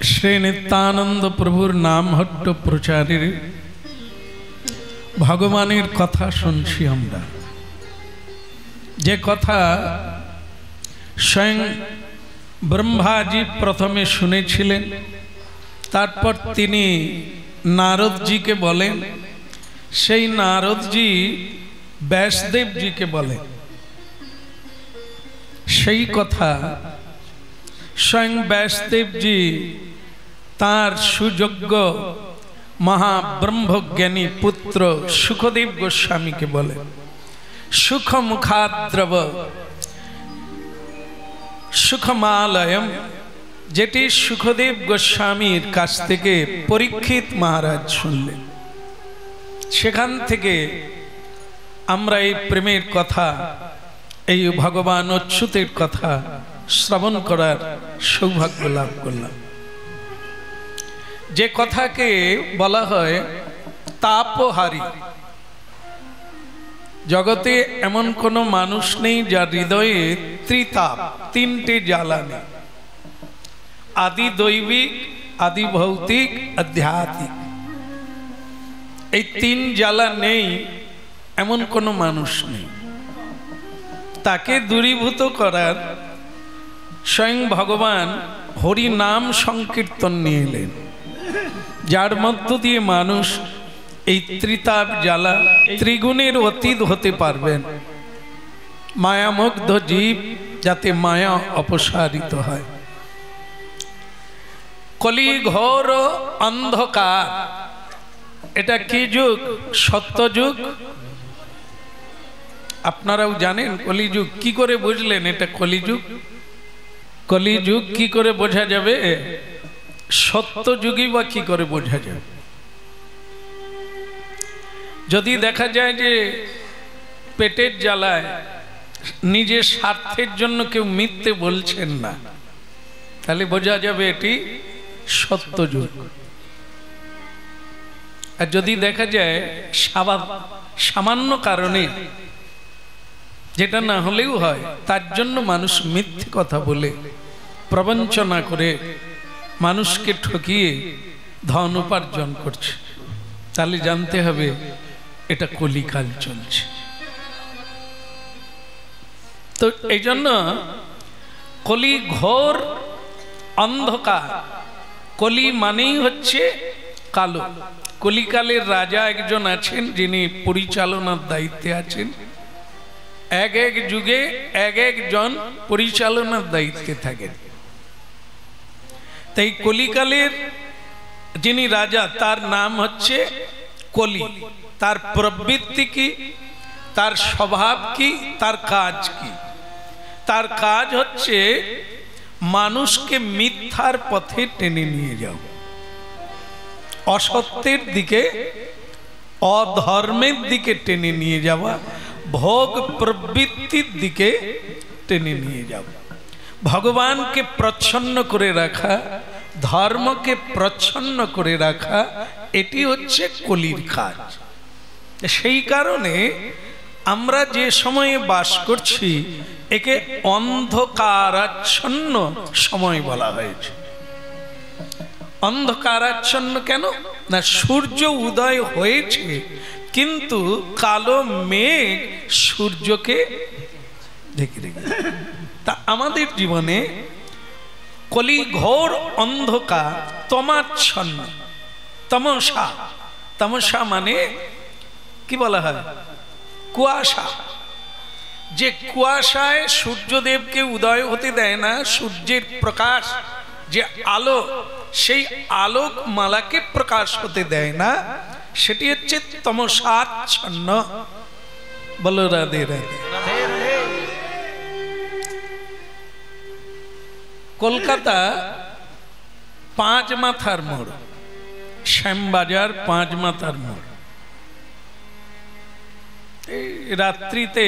শ্রী নিত্যানন্দ প্রভুর নাম হট্ট প্রচারের ভগবানের কথা শুনছি আমরা, যে কথা স্বয়ং ব্রহ্মাজি প্রথমে শুনেছিলেন, তারপর তিনি নারদজিকে বলেন, সেই নারদজি ব্যাসদেবজিকে বলেন। সেই কথা স্বয়ং ব্যাসদেবজি তার সুযোগ্য মহাব্রহ্মজ্ঞানী পুত্র সুখদেব গোস্বামীকে বলেন। সুখ মুখাদ্রব সুখমালয়ম, যেটি সুখদেব গোস্বামীর কাছ থেকে পরীক্ষিত মহারাজ শুনলেন। সেখান থেকে আমরা এই প্রেমের কথা, এই ভগবান অচ্যুতের কথা শ্রবণ করার সৌভাগ্য লাভ করলাম। যে কথাকে বলা হয় তাপহারী। জগতে এমন কোনো মানুষ নেই যার হৃদয়ে ত্রিতাপ, তিনটে জ্বালা নেই। আদি দৈবিক, আদি ভৌতিক, আধ্যাত্মিক। এই তিন জ্বালা নেই এমন কোনো মানুষ নেই। তাকে দূরীভূত করার স্বয়ং ভগবান হরি নাম সংকীর্তন নিয়ে এলেন, যার মধ্য দিয়ে মানুষ এই ত্রিতাপ জ্বালা, ত্রিগুণের অতীত হতে পারবেন। মায়ামুগ্ধ জীব যাতে মায়া অপসারিত হয়। কলি ঘোর অন্ধকার, এটা কি যুগ? সত্যযুগ। আপনারাও জানেন কলিযুগ। কি করে বুঝলেন এটা কলিযুগ? কলিযুগ কি করে বোঝা যাবে? সত্যযুগই বা কি করে বোঝা যাবে? যদি দেখা যায় যে পেটের জ্বালায় নিজের স্বার্থের জন্য কেউ মিথ্যে বলছেন না, তাহলে বোঝা যাবে এটি সত্যযুগ। আর যদি দেখা যায় সামান্য কারণে, যেটা না হলেও হয়, তার জন্য মানুষ মিথ্যে কথা বলে, প্রবঞ্চনা করে, মানুষকে ঠকিয়ে ধন উপার্জন করছে, তাহলে জানতে হবে এটা কলিকাল চলছে। তো এই জন্য কলি ঘোর অন্ধকার। কলি মানেই হচ্ছে কালো। কলিকালের রাজা একজন আছেন, যিনি পরিচালনার দায়িত্বে আছেন। এক এক যুগে এক একজন পরিচালনার দায়িত্বে থাকেন। তাই কলিকালের যিনি রাজা, তার নাম হচ্ছে কলি। তার প্রবৃত্তি কি, তার স্বভাব কি, তার কাজ কি? তার কাজ হচ্ছে মানুষকে মিথ্যার পথে টেনে নিয়ে যাও, অসত্যের দিকে, অধর্মের দিকে টেনে নিয়ে যাওয়া, ভোগ প্রবৃত্তির দিকে টেনে নিয়ে যাওয়া। ভগবানকে প্রচ্ছন্ন করে রাখা, ধর্মকে প্রচ্ছন্ন করে রাখা, এটি হচ্ছে কলির কাজ। সেই কারণে আমরা যে সময়ে বাস করছি, একে অন্ধকারাচ্ছন্ন সময় বলা হয়েছে। অন্ধকারাচ্ছন্ন কেন না? সূর্য উদয় হয়েছে, কিন্তু কালো মেঘ সূর্যকে ঢেকে রেখেছে। তা আমাদের জীবনে কলি ঘোর অন্ধকার, তমাচ্ছন্ন, তমসা। তমসা মানে কি বলা হয়? কুয়াশা। যে কুয়াশায় সূর্যদেবকে উদয় হতে দেয় না, সূর্যের প্রকাশ, যে আলো, সেই আলোক মালাকে প্রকাশ হতে দেয় না, সেটি হচ্ছে তমসাচ্ছন্ন। বলো রাধে রাধে। কলকাতা পাঁচ মাথার মোড়, শ্যামবাজার পাঁচ মাথার মোড়। এই রাত্রিতে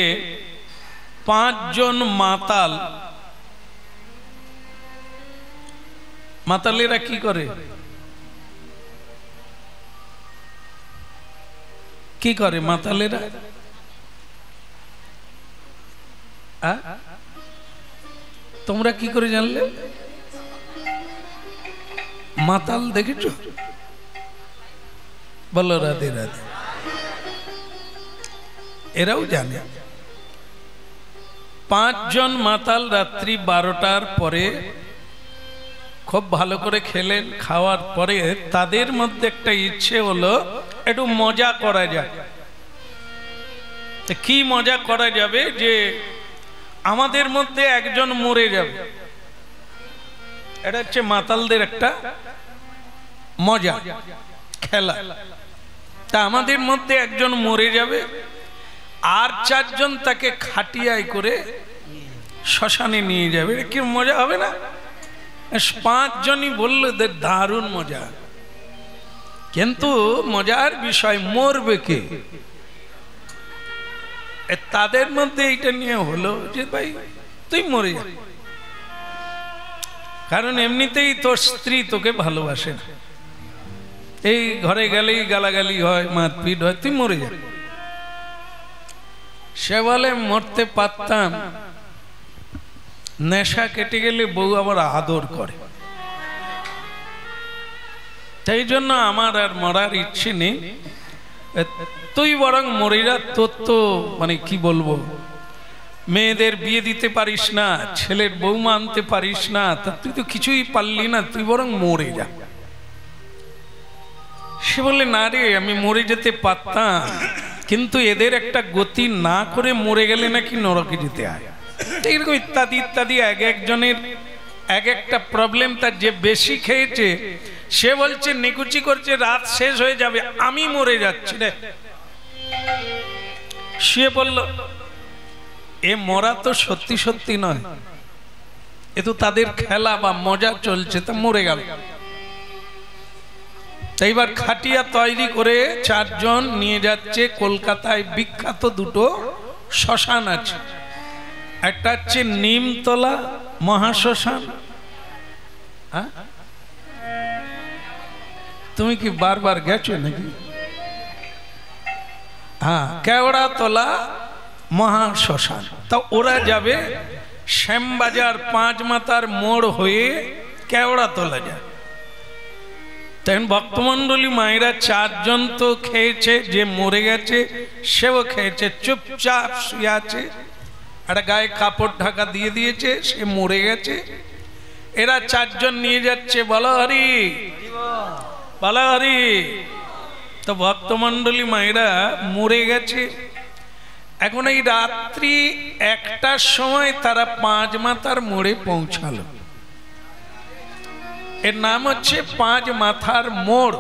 5 জন মাতাল, মাতালেরা কি করে? কি করে মাতালেরা? তোমরা কি করে জানলে? মাতাল দেখেছো? বলো রাধে রাধে। এরাও জানে। 5 জন মাতাল রাত্রি 12টার পরে খুব ভালো করে খেলেন। খাওয়ার পরে তাদের মধ্যে একটা ইচ্ছে হলো একটু মজা করা যায়। কি মজা করা যাবে? যে আমাদের মধ্যে একজন মরে যাবে, এটা হচ্ছে মাতালদের একটা মজা খেলা। তা আমাদের মধ্যে একজন মরে যাবে, আর 4 জন তাকে খাটিয়ায় করে শ্মশানে নিয়ে যাবে। কি মজা হবে না? 5 জনই বলল দারুণ মজা। কিন্তু মজার বিষয় মরবে কে? তাদের মধ্যে এইটা নিয়ে হলো যে ভাই তুই মরে যা, কারণ এমনিতেই তোর স্ত্রী তোকে ভালোবাসে না, এই ঘরে গেলেই গালাগালি হয়, মারপিট হয়, তুই মরে যা। সে বলে মরতে পারতাম, নেশা কেটে গেলে বউ আবার আদর করে, সেই জন্য আমার আর মরার ইচ্ছে নেই, তুই বরং মরে যা। তোর তো মানে কি বলবো, মেয়েদের বিয়ে দিতে পারিস না, ছেলের বৌমা আনতে পারিস না, তা তুই তো কিছুই পারলি না, তুই বরং মরে যা। সে বলে না রে, আমি মরে যেতে পারতাম, কিন্তু এদের একটা গতি না করে মরে গেলে নাকি নরকে যেতে হয়, এরকম ইত্যাদি ইত্যাদি। এক একজনের এক একটা প্রবলেম। তার যে বেশি খেয়েছে সে বলছে নিকুচি করছে, রাত শেষ হয়ে যাবে, আমি মরে যাচ্ছি রে। সে বলল এ মরা তো সত্যি সত্যি নয়, এ তো তাদের খেলা বা মজা চলছে, তা মরে গেল। এইবার খাটিয়া তৈরি করে 4 জন নিয়ে যাচ্ছে। কলকাতায় বিখ্যাত 2টো শ্মশান আছে, একটা হচ্ছে নিমতলা মহাশ্মশান। তুমি কি বারবার গেছো নাকি? হ্যাঁ, কেওড়াতলা মহাশ্মশান। তা ওরা যাবে শ্যামবাজার 5 মাথার মোড় হয়ে কেওড়াতলা যায়। তখন ভক্তমন্ডলী মায়েরা 4 জন তো খেয়েছে, যে মরে গেছে সেও খেয়েছে, চুপচাপ শুয়ে আছে, একটা গায়ে কাপড় ঢাকা দিয়ে দিয়েছে, সে মরে গেছে। এরা 4 জন নিয়ে যাচ্ছে, বলো হরি বলো হরি। তো ভক্তমন্ডলী মায়েরা মরে গেছে। এখন এই রাত্রি 1টার সময় তারা 5 মাথার মোড়ে পৌঁছালো। এর নাম হচ্ছে 5 মাথার মোড়।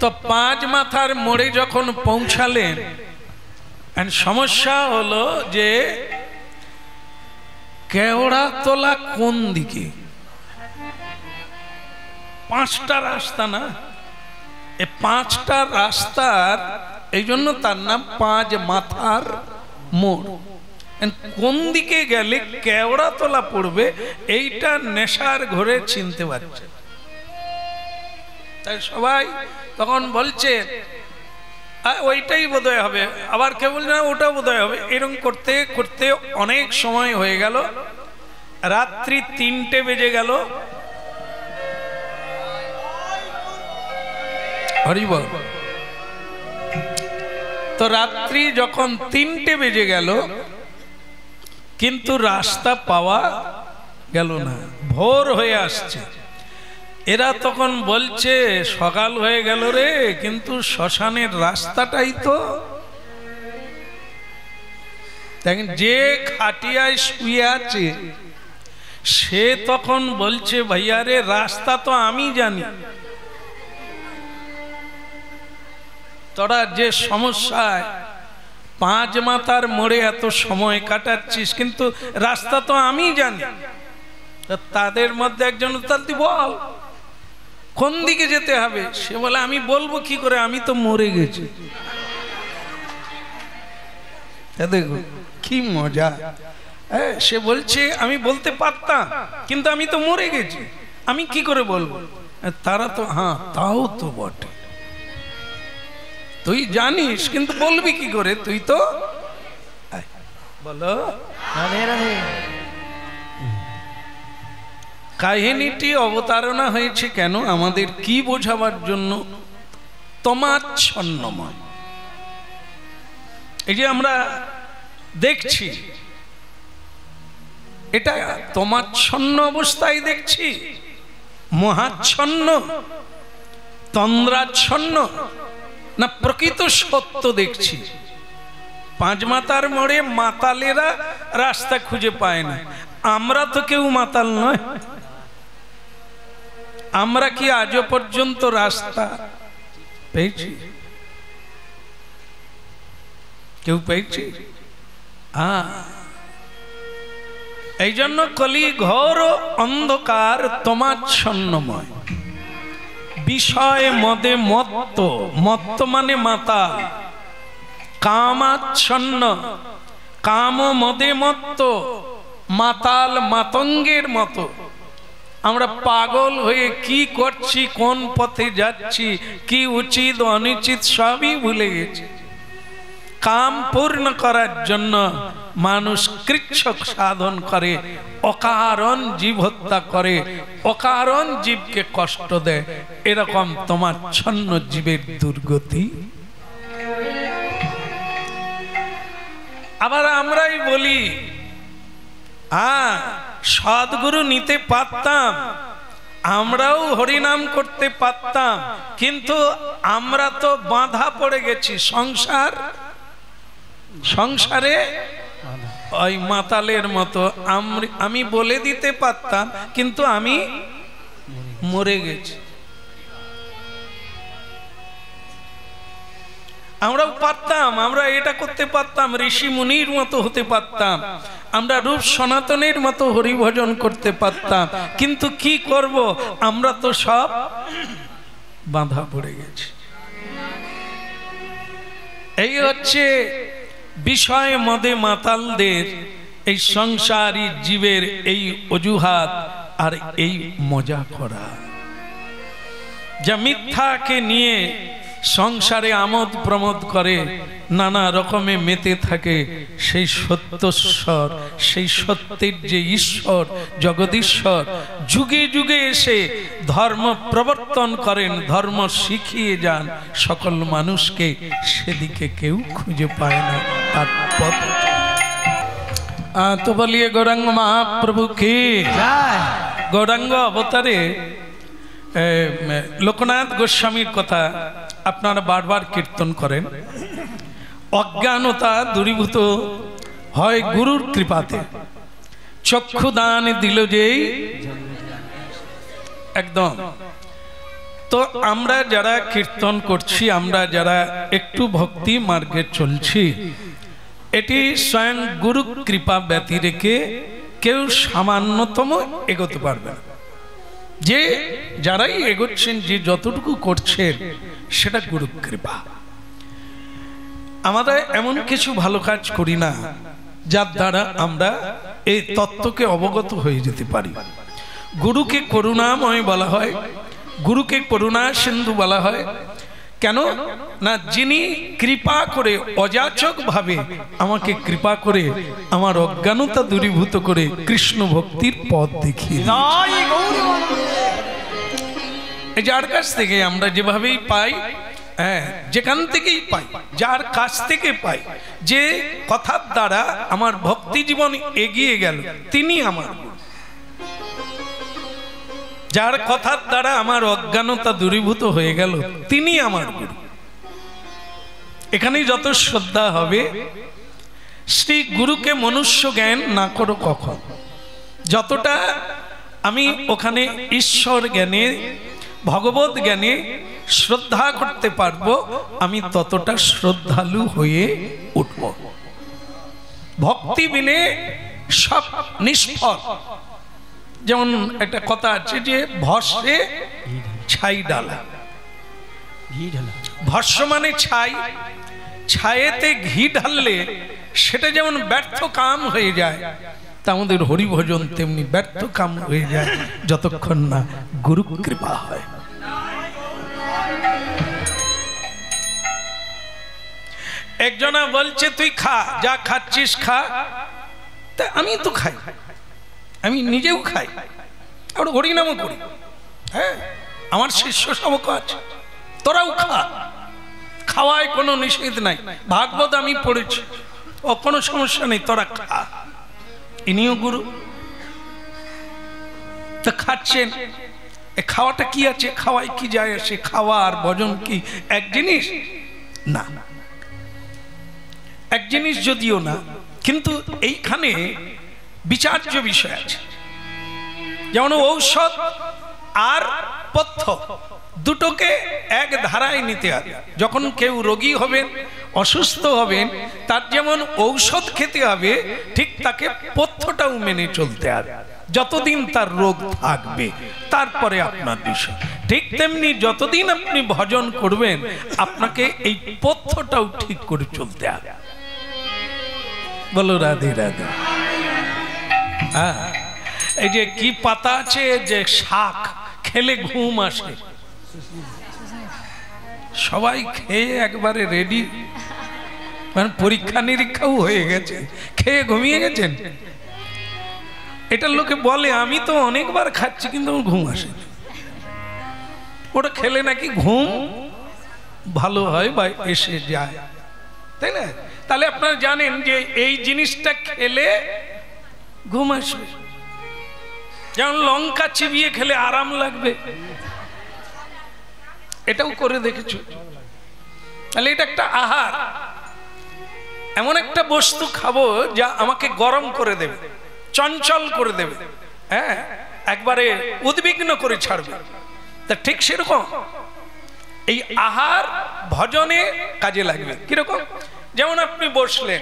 তো 5 মাথার মোড়ে যখন পৌঁছালেন, সমস্যা হলো যে কেওড়াতলা কোন দিকে? 5টা রাস্তা না, এই 5টা রাস্তার এই জন্য তার নাম 5 মাথার মোড়। কোন দিকে গেলে কেওড়াতলা পড়বে এইটা নেশার ঘরে চিনতে পারছে। তাই সবাই তখন বলছে ওইটাই বোধহয় হবে, আবার কেউ বলছে না ওটা বোধহয় হবে। এরকম করতে করতে অনেক সময় হয়ে গেল, রাত্রি 3টে বেজে গেল। হরিবল। তো রাত্রি যখন 3টে বেজে গেল, কিন্তু রাস্তা পাওয়া গেল না, ভোর হয়ে আসছে। এরা তখন বলছে সকাল হয়ে গেল রে, কিন্তু শ্মশানের রাস্তাটাই তো। যে খাটিয়ায় শুয়ে আছে সে তখন বলছে ভাইয়া রে, রাস্তা তো আমি জানি, তোরা যে সমস্যায় 5 মাথার মোড়ে এত সময় কাটাচ্ছিস, কিন্তু রাস্তা তো আমি জানি। তাদের মধ্যে একজন তালতি বল কোন দিকে যেতে হবে? সে বলে আমি বলবো কি করে, আমি তো মরে গেছি। দেখো কি মজা। সে বলছে আমি বলতে পারতাম, কিন্তু আমি তো মরে গেছি, আমি কি করে বলবো? তারা তো হ্যাঁ তাও তো বটে, তুই জানিস কিন্তু বলবি কি করে, তুই তো। বলো রাধে রাধে। কাহিনীটি অবতারণা হয়েছে কেন? আমাদের কি বোঝাবার জন্য? তমাচ্ছন্নময়। এই যে আমরা দেখছি, এটা তমাচ্ছন্ন অবস্থায় দেখছি, মহাচ্ছন্ন, তন্দ্রাচ্ছন্ন, না প্রকৃত সত্য দেখছি? পাঁচ মাতার মোড়ে মাতালেরা রাস্তা খুঁজে পায় না, আমরা তো কেউ মাতাল নয়। আমরা কি আজও পর্যন্ত রাস্তা পেয়েছি? কেউ পেয়েছি? এই জন্য কলি ঘোর অন্ধকার তমাচ্ছন্নময়, বিষয় মদে মত্ত, মত্ত মানে মাতাল, কামাচ্ছন্ন, কাম মদে মত্ত, মাতাল মাতঙ্গের মতো। আমরা পাগল হয়ে কি করছি, কোন পথে যাচ্ছি, কি উচিত অনুচিত সবই ভুলে গেছি। কাম পূর্ণ করার জন্য মানুষ কৃচ্ছক সাধন করে, অকারণ জীব হত্যা করে, অকারণ জীবকে কষ্ট দেয়। এরকম তোমার ছন্ন জীবের দুর্গতি। আবার আমরাই বলি সদ্গুরু নিতে পারতাম, আমরাও হরিনাম করতে পারতাম, কিন্তু আমরা তো বাঁধা পড়ে গেছি সংসারে ওই মাতালের মতো। আমি বলে দিতে পারতাম, কিন্তু আমি মরে গেছি। আমরাও পারতাম, আমরা এটা করতে পারতাম, ঋষি মুনির মতো হতে পারতাম, আমরা রূপ সনাতনের মতো হরিভজন করতে পারতাম, কিন্তু কি করব? আমরা তো সব বাঁধা পড়ে গেছি। এই হচ্ছে বিষয় মদে মাতালদের এই সংসারী জীবের এই অজুহাত আর এই মজা করা, যা মিথ্যাকে নিয়ে সংসারে আমোদ প্রমোদ করে, নানা রকমে মেতে থাকে। সেই সত্যস্বর, সেই সত্যের যে ঈশ্বর জগদীশ্বর যুগে যুগে এসে ধর্ম প্রবর্তন করেন, ধর্ম শিখিয়ে যান সকল মানুষকে, সেদিকে কেউ খুঁজে পায় না তার পথ। তো বলিয়ে গৌরাঙ্গ মহাপ্রভু কি জয়। গৌরাঙ্গ অবতারে লোকনাথ গোস্বামীর কথা আপনারা বারবার কীর্তন করেন। অজ্ঞানতা দূরীভূত হয় গুরুর কৃপাতে, চক্ষুদান দিল যেই একদম। তো আমরা যারা কীর্তন করছি, আমরা যারা একটু ভক্তি মার্গে চলছি, এটি স্বয়ং গুরু কৃপা ব্যতি রেখে কেউ সামান্যতম এগোতে পারবে না। যে যারাই এগোচ্ছেন, যে যতটুকু করছেন, সেটা গুরু কৃপা। আমরা এমন কিছু ভালো কাজ করি না যার দ্বারা আমরা এই তত্ত্বকে অবগত হয়ে যেতে পারি। গুরুকে করুণাময় বলা হয়, গুরুকে করুণা সিন্ধু বলা হয়। কেন না, যিনি কৃপা করে অযাচক ভাবে আমাকে কৃপা করে আমার অজ্ঞানতা দূরীভূত করে কৃষ্ণ ভক্তির পথ দেখিয়ে, যার কাছ থেকে আমরা যেভাবেই পাই, যেখান থেকেই পাই, যার কাছ থেকে পাই, যে কথার দ্বারা আমার ভক্তি জীবন এগিয়ে গেল, তিনি আমার গুরু। যার কথার দ্বারা আমার অজ্ঞানতা দূরীভূত হয়ে গেল, তিনি আমার গুরু। এখানেই যত শ্রদ্ধা হবে। শ্রী গুরুকে মনুষ্য জ্ঞান না করো কখন। যতটা আমি ওখানে ঈশ্বর জ্ঞানে, ভগবত জ্ঞানে শ্রদ্ধা করতে পারবো, আমি ততটা শ্রদ্ধালু হয়ে উঠব। ভক্তি বিনে সব নিষ্ফল। যেমন একটা কথা আছে যে ভস্যে ছাই ডালা। ভস্য মানে ছাই, ছায়েতে ঘি ঢাললে সেটা যেমন ব্যর্থ কাম হয়ে যায়, তা আমাদের হরিভজন তেমনি ব্যর্থ কাম হয়ে যায় যতক্ষণ না গুরু কৃপা হয়। একজনা বলছে তুই খা, যা খাচ্ছিস খা। তা আমি তো খাই, আমি নিজেও খাই, আর হরিনামও করি। হ্যাঁ, আমার শিষ্য শাবক আছে, তোরাও খা, খাওয়ায় কোনো নিষেধ নাই। ভাগবত আমি পড়েছি, ও কোনো সমস্যা নেই, তোরা খা। ইনিও গুরু, তা খাচ্ছেন। এ খাওয়াটা কি আছে, খাওয়ায় কি যায় আসে? খাওয়া আর ভজন কি এক জিনিস? না, এক জিনিস যদিও না, কিন্তু এইখানে বিচার্য বিষয় আছে। যেমন ঔষধ আর পথ্য দুটোকে এক ধারায় নিতে হবে। যখন কেউ রোগী হবেন, অসুস্থ হবেন, তার যেমন ঔষধ খেতে হবে, ঠিক তাকে পথ্যটাও মেনে চলতে হবে যতদিন তার রোগ থাকবে। তারপরে আপনার বিষয়। ঠিক তেমনি যতদিন আপনি ভজন করবেন, আপনাকে এই পথ্যটাও ঠিক করে চলতে হবে। বলো রাধে রাধে। হ্যাঁ, এই যে কি পাতা আছে, যে শাক খেলে ঘুম আসে, সবাই খেয়ে একবারে রেডি, মানে পরীক্ষা নিরীক্ষাও হয়ে গেছে, খেয়ে ঘুমিয়ে গেছেন। এটা লোকে বলে, আমি তো অনেকবার খাচ্ছি কিন্তু ঘুম আসে। ওটা খেলে নাকি ঘুম ভালো হয় বা এসে যায়, তাই না? তাহলে আপনারা জানেন যে এই জিনিসটা খেলে ঘুম আসবে। যেমন লঙ্কা চিবিয়ে খেলে আরাম লাগবে, এটাও করে দেখেছ। তাহলে এটা একটা আহার, এমন একটা বস্তু খাবো যা আমাকে গরম করে দেবে, চঞ্চল করে দেবে, হ্যাঁ, একবারে উদ্বিগ্ন করে ছাড়বে। তা ঠিক সেরকম এই আহার ভজনে কাজে লাগবে। কিরকম? যেমন আপনি বসলেন,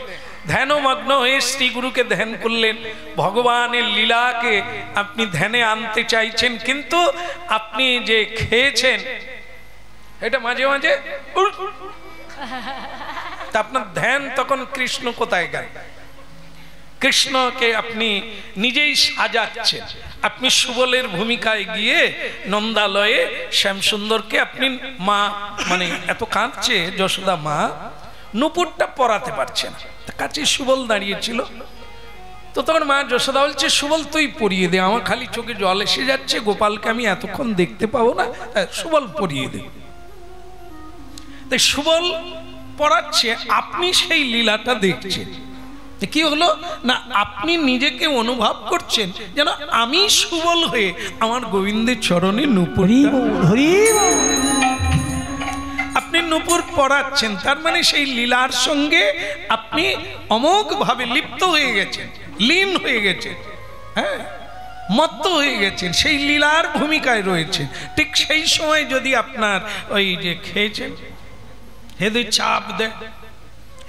ধ্যানমগ্ন হয়ে শ্রী গুরুকে ধ্যান করলেন, ভগবানের লীলাকে আপনি ধ্যানে আনতে চাইছেন, কিন্তু আপনি যে খেয়েছেন এটা মাঝে মাঝে তা আপনার ধ্যান তখন কৃষ্ণ কোথায় গেল? কৃষ্ণকে আপনি নিজেই সাজাচ্ছেন। আপনি সুবলের ভূমিকায় গিয়ে নন্দালয়ে শ্যামসুন্দরকে আপনি মা, মানে এত কাঁদছে যশোদা মা, নুপুরটা পরাতে পারছে না, কাছে সুবল দাঁড়িয়েছিল। তো তখন মা যশোদা বলছে, সুবল তুই পরিয়ে দে, আমার খালি চোখে জল এসে যাচ্ছে, গোপালকে আমি এতক্ষণ দেখতে পাবো না, সুবল পরিয়ে দে। তাই সুবল পড়াচ্ছে, আপনি সেই লীলাটা দেখছেন। কি হলো না, আপনি নিজেকে অনুভব করছেন যেন আমি সুবল হয়ে আমার গোবিন্দের চরণে নুপুর, আপনি নুপুর পড়াচ্ছেন। তার মানে সেই লীলার সঙ্গে আপনি অমোঘ ভাবে লিপ্ত হয়ে গেছেন, লীন হয়ে গেছেন, হ্যাঁ, মত্ত হয়ে গেছেন, সেই লীলার ভূমিকায় রয়েছেন। ঠিক সেই সময় যদি আপনার ওই যে খেয়েছেন, হেদে চাপ দেয়,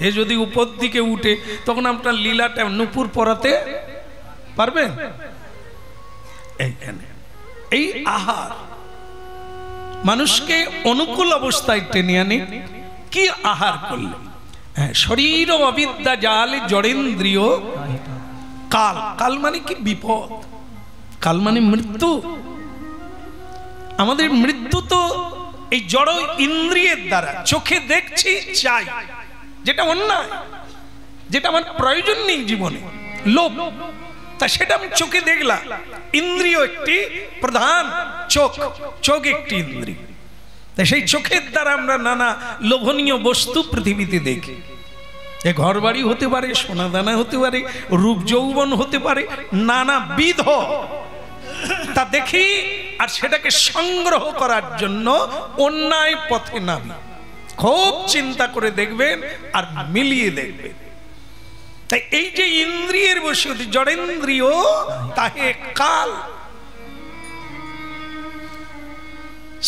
হে যদি উপর দিকে উঠে, তখন আপনার লীলাটা নুপুর পরাতে পারবেন? এইখানে এই আহার মানুষকে অনুকূল অবস্থায় টেনে আনে। কি আহার করলে? হ্যাঁ, শরীর অবিদ্যা জাল জড়েন্দ্রিয় কাল। কাল মানে কি? বিপদ। কাল মানে মৃত্যু। আমাদের মৃত্যু তো এই জড় ইন্দ্রিয়ের দ্বারা, চোখে দেখছি চাই, যেটা অন্যায়, যেটা আমার প্রয়োজন নেই জীবনে, লোভ, তা সেটা আমি চোখে দেখলাম। ইন্দ্রিয় একটি প্রধান, চোখ, চোখ একটি ইন্দ্রিয়। তাই সেই চোখের দ্বারা আমরা নানা লোভনীয় বস্তু পৃথিবীতে দেখি। এ ঘর বাড়ি হতে পারে, সোনাদানা হতে পারে, রূপ যৌবন হতে পারে, নানাবিধ, তা দেখি, আর সেটাকে সংগ্রহ করার জন্য অন্যায় পথে নামি। খুব চিন্তা করে দেখবেন আর মিলিয়ে দেখবেন। তাই এই যে ইন্দ্রিয়ের বশে জড়েন্দ্রিয় তাহে কাল,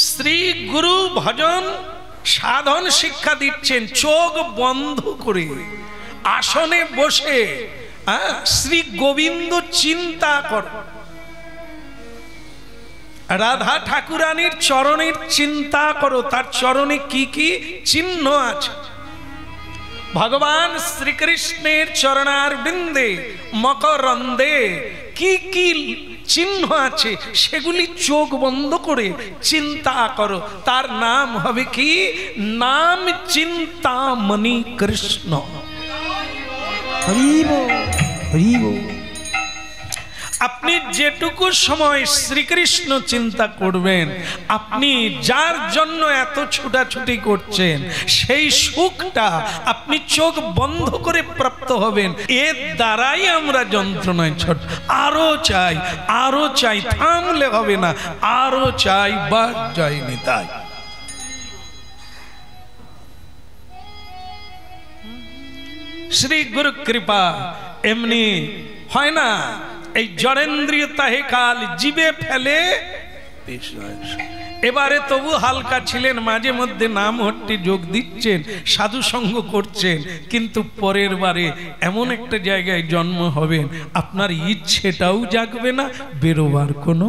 শ্রী গুরু ভজন সাধন শিক্ষা দিচ্ছেন চোখ বন্ধ করে, আসনে বসে শ্রী গোবিন্দ চিন্তা কর। রাধা ঠাকুরানীর চরণের চিন্তা করো, তার চরণে কি কি চিহ্ন আছে। ভগবান শ্রীকৃষ্ণের চরণার বৃন্দে মকরন্দে কি কি চিহ্ন আছে সেগুলি চোখ বন্ধ করে চিন্তা করো। তার নাম হবে কি? নাম চিন্তামণি কৃষ্ণ। আপনি যেটুকু সময় শ্রীকৃষ্ণ চিন্তা করবেন, আপনি যার জন্য এত ছুটাছুটি করছেন সেই সুখটা আপনি চোখ বন্ধ করে প্রাপ্ত হবেন। এর দ্বারাই আমরা যন্ত্রণায় ছট আরো চাই, আরো চাই, থামলে হবে না, আরো চাই, বার যায়নি তাই। শ্রী গুরু কৃপা এমনি হয় না। এই জড়েন্দ্রিয় তাহে কাল জীবে ফেলে। এবারে তবু হালকা ছিলেন, মাঝে মধ্যে নাম হট্টে যোগ দিচ্ছেন, সাধু সঙ্গ করছেন, কিন্তু পরের বারে এমন একটা জায়গায় জন্ম হবেন আপনার ইচ্ছেটাও জাগবে না, বেরোবার কোনো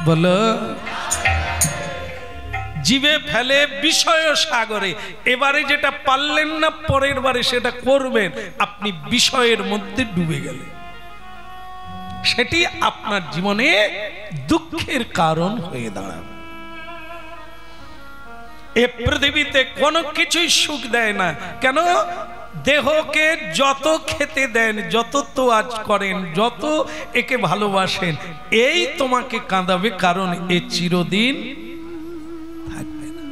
বলো জীবে ফেলে বিষয় সাগরে। এবারে যেটা পারলেন না পরের বারে সেটা করবেন, আপনি বিষয়ের মধ্যে ডুবে গেলেন, সেটি আপনার জীবনে দুঃখের কারণ হয়ে দাঁড়াবে। এ পৃথিবীতে কোনো কিছুই সুখ দেয় না। কেন? দেহকে যত খেতে দেন, যত তোয়াজ করেন, যত একে ভালোবাসেন, এই তোমাকে কাঁদাবে, কারণ এ চিরদিন থাকবে না।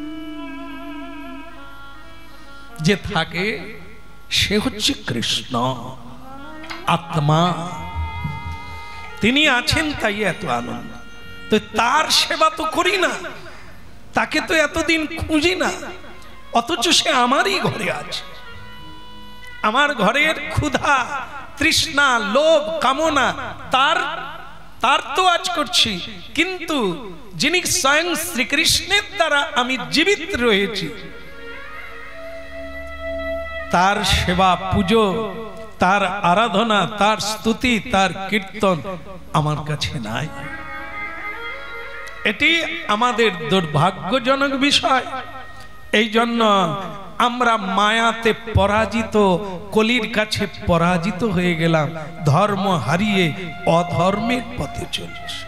যে থাকে সে হচ্ছে কৃষ্ণ আত্মা, তিনি আছেন তাই এত আনন্দ। তো তার সেবা তো করি না, তাকে তো এতদিন খুঁজি না, অথচ সে আমারই ঘরে আছে। আমার ঘরের ক্ষুধা, তৃষ্ণা, লোভ, কামনা তার তো আজ করছি, কিন্তু যিনি স্বয়ং শ্রীকৃষ্ণের দ্বারা আমি জীবিত রয়েছি, তার সেবা, পুজো, তার আরাধনা, তার স্তুতি, তার কীর্তন আমার কাছে নাই। এটি আমাদের দুর্ভাগ্যজনক বিষয়। এই জন্য আমরা মায়াতে পরাজিত, কলির কাছে পরাজিত হয়ে গেলাম, ধর্ম হারিয়ে অধর্মের পথে চলছি।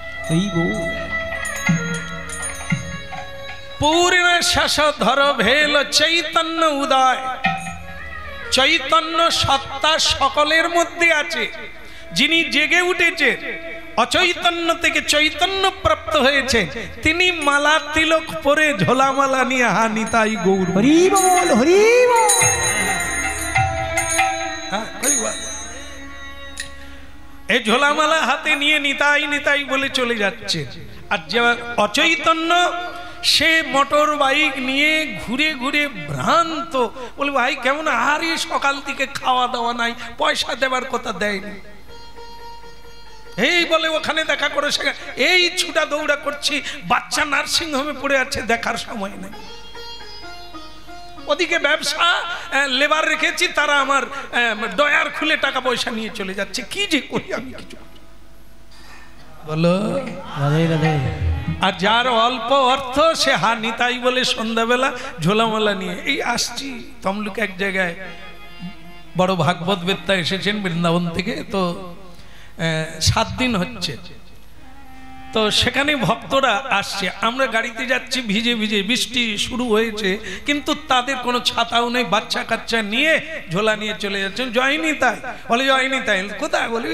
পূর্ণ শাস ধর ভেল চৈতন্য উদয়। চৈতন্য সত্তা সকলের মধ্যে আছে, যিনি জেগে উঠেছে, অচৈতন্য থেকে চৈতন্য প্রাপ্ত হয়েছে, তিনি মালা তিলক পরে ঝোলামালা নিয়ে হানিতাই গৌর হরি বল, হরি বল। এই ঝোলামালা হাতে নিয়ে নিতাই নিতাই বলে চলে যাচ্ছে। আর যে অচৈতন্য, সে মোটর বাইক নিয়ে ঘুরে ঘুরে ভ্রান্ত, বলে ভাই কেমন, আর সকাল থেকে খাওয়া দাওয়া নাই, পয়সা দেবার কথা দেয়নি, এই বলে ওখানে দেখা করে, এই ছুটা দৌড়া করছি, বাচ্চা নার্সিং হোমে পড়ে আছে, দেখার সময় নেই। ওদিকে ব্যবসা, লেবার রেখেছি, তারা আমার ডয়ার খুলে টাকা পয়সা নিয়ে চলে যাচ্ছে, কি যে করি আমি কিছু বলো। আর যার অল্প অর্থ, সে নিতাই বলে সন্ধ্যাবেলা ঝোলামালা নিয়ে এই আসছি। তমলুক এক জায়গায় বড় ভাগবত বেত্তা এসেছেন বৃন্দাবন থেকে, তো 7 দিন হচ্ছে, তো সেখানে ভক্তরা আসছে, আমরা গাড়িতে যাচ্ছি ভিজে ভিজে, বৃষ্টি শুরু হয়েছে, কিন্তু তাদের কোনো ছাতাও নেই, বাচ্চা কাচ্চা নিয়ে ঝোলা নিয়ে চলে যাচ্ছেন। জয়নি তাই বলে, জয়নি তাই কোথায়, বলে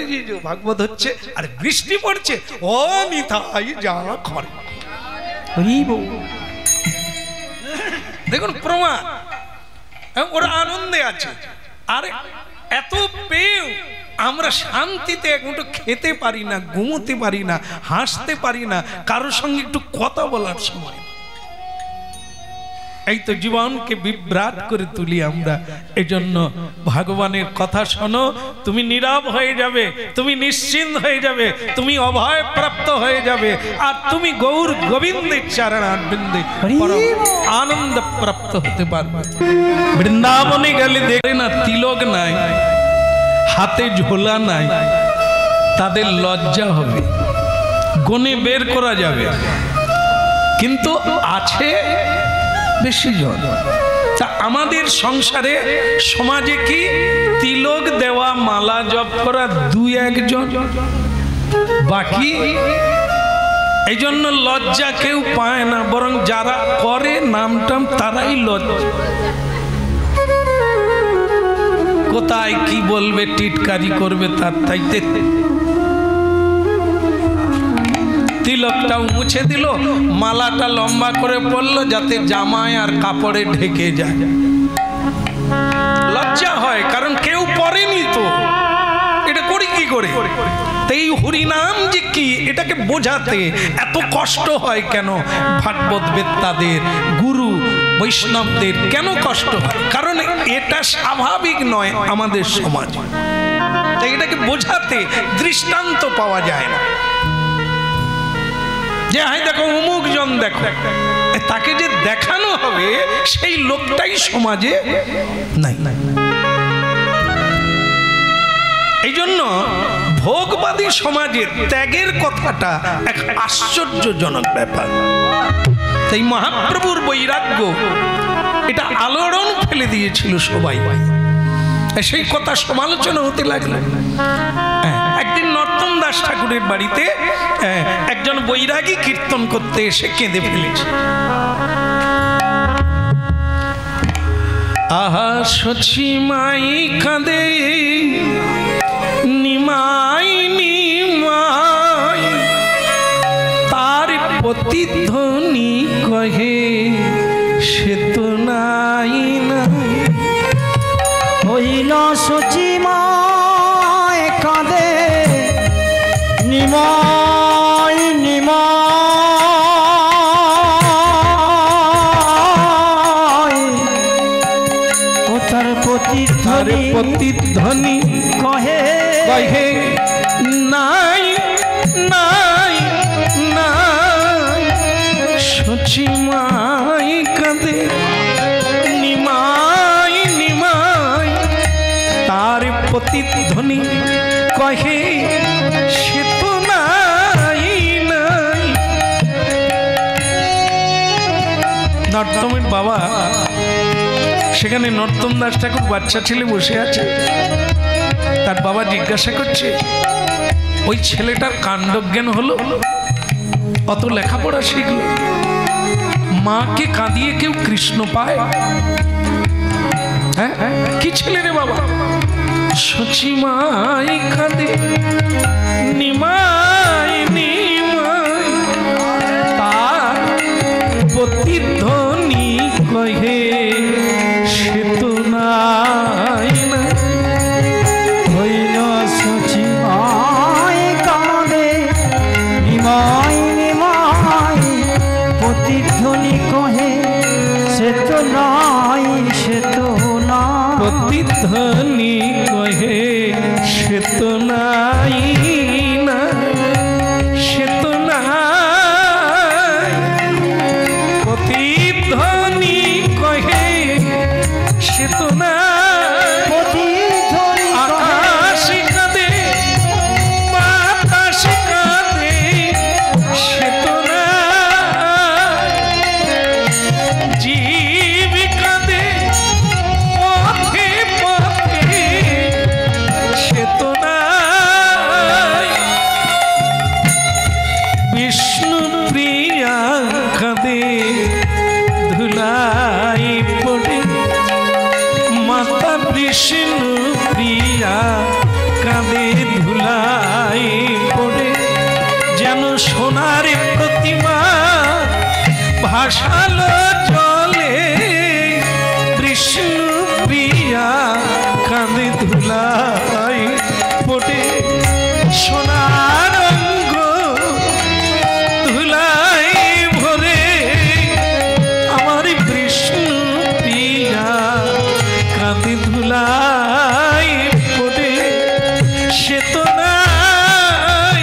ভাগবত হচ্ছে, আর বৃষ্টি পড়ছে, ও নিতাই যা করে। দেখুন প্রমাণ, ওরা আনন্দে আছে। আর এত পেয়েও আমরা শান্তিতে একটু খেতে পারি না, ঘুমোতে পারি না, হাসতে পারি না, কারোর সঙ্গে একটু কথা বলার সময়। এই তো জীবনকে বিভ্রাট করে তুলি আমরা। এজন্য ভগবানের কথা শোনো, তুমি নীরব হয়ে যাবে, তুমি নিশ্চিন্ত হয়ে যাবে, তুমি অভয় প্রাপ্ত হয়ে যাবে, আর তুমি গৌর গোবিন্দের চরণারবিন্দে আনন্দ প্রাপ্ত হতে পারবে। বৃন্দাবনে গেলে দেখে না, তিলক নাই, হাতে ঝোলা নাই, তাদের লজ্জা হবে, গনে বের করা যাবে, কিন্তু আছে বেশি জন। তা আমাদের সংসারে সমাজে কি তিলক দেওয়া মালা জপ করা দুই একজন, বাকি এই জন্য লজ্জা কেউ পায় না, বরং যারা করে নামটাম তারাই লজ্জা। কোথায় কি বলবে, টিটকারি করবে, তার তাইতে তিলকটাও মুছে দিল, মালাটা লম্বা করে পড়লো যাতে জামায় আর কাপড়ে ঢেকে যায়। লজ্জা হয়, কারণ কেউ পড়েনি তো, এটা করি কি করে। এই হরিনাম যে কি এটাকে বোঝাতে এত কষ্ট হয় কেন? ভাগবত বেত্তাদের, গুরু বৈষ্ণবদের কেন কষ্ট হয়? কারণ এটা স্বাভাবিক নয় আমাদের সমাজ। তাই এটাকে বোঝাতে দৃষ্টান্ত পাওয়া যায় না যে হাই দেখো অমুক জন, দেখো তাকে যে দেখানো হবে সেই লোকটাই সমাজে নাই। এই জন্য ভোগবাদী সমাজের ত্যাগের কথাটা এক আশ্চর্যজনক ব্যাপার। তাই মহাপ্রভুর বৈরাগ্য এটা আলোড়ন ফেলে দিয়েছিল সবাই। সেই কথা সমালোচনা হতে লাগলো। একদিন নর্তন দাস ঠাকুরের বাড়িতে একজন বৈরাগী কীর্তন করতে এসে কেঁদে ফেলেছে। আহা সচি মাই কাঁদে নিমাই নিমাই, তার প্রতিধ্বনি কহে সে তো নাই নাই। হইল সচি মাই কাঁদে নিমাই নিমাই, ও তার প্রতিধ্বনি কহে কহে নাই নাই নাই। সচি মাই কাঁদে নিমাই নিমাই, তার প্রতিধ্বনি কহে সে তো নাই নাই। নর্তমের বাবা, সেখানে নর্তন দাস ঠাকুর বাচ্চা ছেলে বসে আছে। তার বাবা জিজ্ঞাসা করছে, ওই ছেলেটার কাণ্ডজ্ঞান হলো, অত লেখাপড়া শিখলো, মাকে কাঁদিয়ে কেউ কৃষ্ণ পায়? হ্যাঁ, কি ছেলে রে বাবা? সচি মাই কাঁদে নিমাই নিমাই, তার প্রতিধ্বনি কহে সে তো নাই না। হইল সচি মাই কাঁদে নিমাই নিমাই, প্রতিধ্বনি কহে সে তো নাই সে তো নাই। প্রতিধ্বনি কহে সে তো নাই না, সে তো নাই। প্রতিধ্বনি কহে সে তো নাই। আকাশ কাঁদে বাতাস কাঁদে সে তো নাই। জীব কাঁদে পথে পথে সে তো নাই। বিষ্ণু প্রিয়া কাঁদে ধুলাই পড়ে, মাতা বিষ্ণু প্রিয়া কাঁদে ধুলাই পড়ে। যেন সোনার প্রতিমা ভাসালো জলে, বিষ্ণু প্রিয়া কাঁদে ধুলাই পড়ে। সোনার অঙ্গ ধুলাই ভরে, আমার বিষ্ণু প্রিয়া কাঁদে ধুলাই পড়ে সে তো নাই।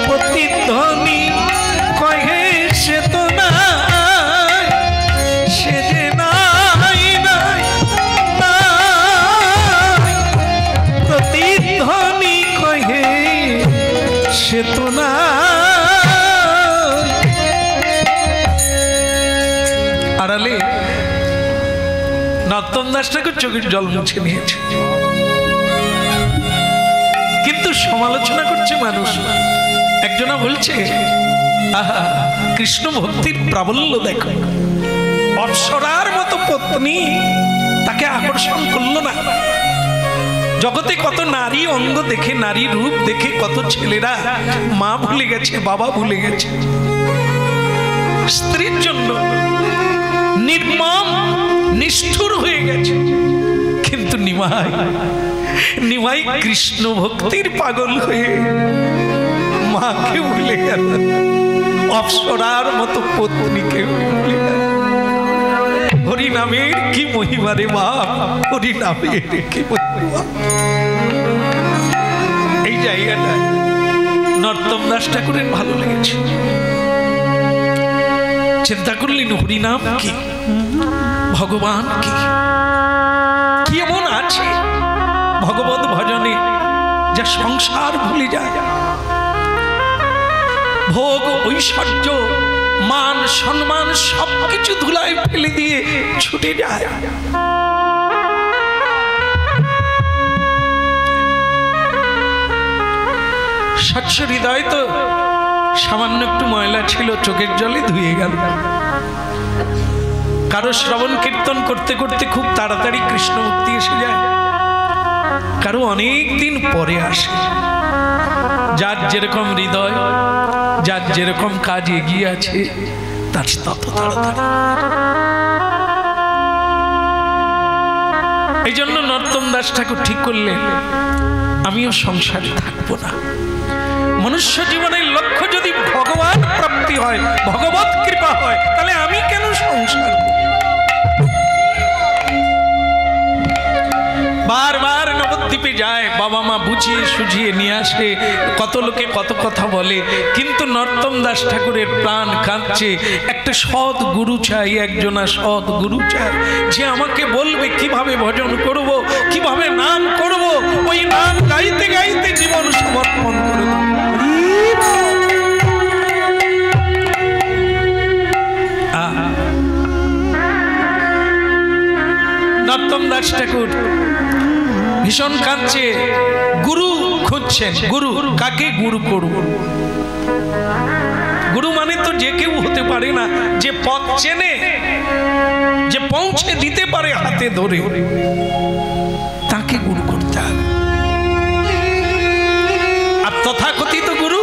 প্রতিধ্বনি কহে সে তো নাই, সে যে নাই নাই নাই। নরোত্তম দাস ঠাকুর চোখের জল মুছে নিয়েছে। কিন্তু সমালোচনা করছে মানুষ। একজনা বলছে, আহা, কৃষ্ণ ভক্তির প্রাবল্য দেখো, অপ্সরার মতো পত্নী তাকে আকর্ষণ করলো না। জগতে কত নারী অঙ্গ দেখে, নারী রূপ দেখে কত ছেলেরা মা ভুলে গেছে, বাবা ভুলে গেছে, স্ত্রীর জন্য নির্মম নিষ্ঠুর হয়ে গেছে। কিন্তু নিমাই কৃষ্ণ ভক্তির পাগল হয়ে মাকে ভুলে গেল, অপ্সরার মতো পত্নীকে ভুলে গেল। হরিনামের কি মহিমা রে বাপ, হরিনামের কি মহিমা। এই জায়গাটা নরোত্তম দাস ঠাকুরের ভালো লেগেছে। চিন্তা করলেন হরিনাম কি, ভগবান কি, কি এমন আছে ভগবত ভজনে যা সংসার ভুলে যায়। ভোগ ঐশ্বর্য মান সম্মান সবকিছু ধুলায় ফেলে দিয়ে ছুটে যায়। স্বচ্ছ হৃদয় তো সামান্য একটু ময়লা ছিল, চোখের জলে ধুয়ে গেল। কারো শ্রবণ কীর্তন করতে করতে খুব তাড়াতাড়ি কৃষ্ণ ভক্তি এসে যায়, কারো অনেক দিন পরে আসে। যার যেরকম হৃদয়, যার যেরকম কাজ এগিয়ে আছে, তার তত তাড়াতাড়ি। এই জন্য নরোত্তম দাস ঠাকুর ঠিক করলেন, আমিও সংসারে থাকবো না। মনুষ্য জীবনের লক্ষ্য যদি ভগবান প্রাপ্তি হয়, ভগবত কৃপা হয়, তাহলে আমি কেন সংসার? বারবার নবদ্বীপে যায়, বাবা মা বুঝিয়ে সুঝিয়ে নিয়ে আসে, কত লোকে কত কথা বলে, কিন্তু নরোত্তম দাস ঠাকুরের প্রাণ কাঁদছে। একটা সৎ গুরু চাই, একজনা সৎ গুরু চাই, যে আমাকে বলবে কিভাবে ভজন করব, কিভাবে নাম করব, ওই নাম গাইতে গাইতে জীবন সমর্পণ করে দেব। নরোত্তম দাস ঠাকুর ভীষণ কাঁদছে, গুরু খুঁজছেন। গুরু কাকে গুরু করব? গুরু মানে তো যে কেউ হতে পারে না, যে পথ চেনে, যে পৌঁছে দিতে পারে হাতে ধরে, তাকে গুরু করতে হবে। আর তথাকথিত গুরু,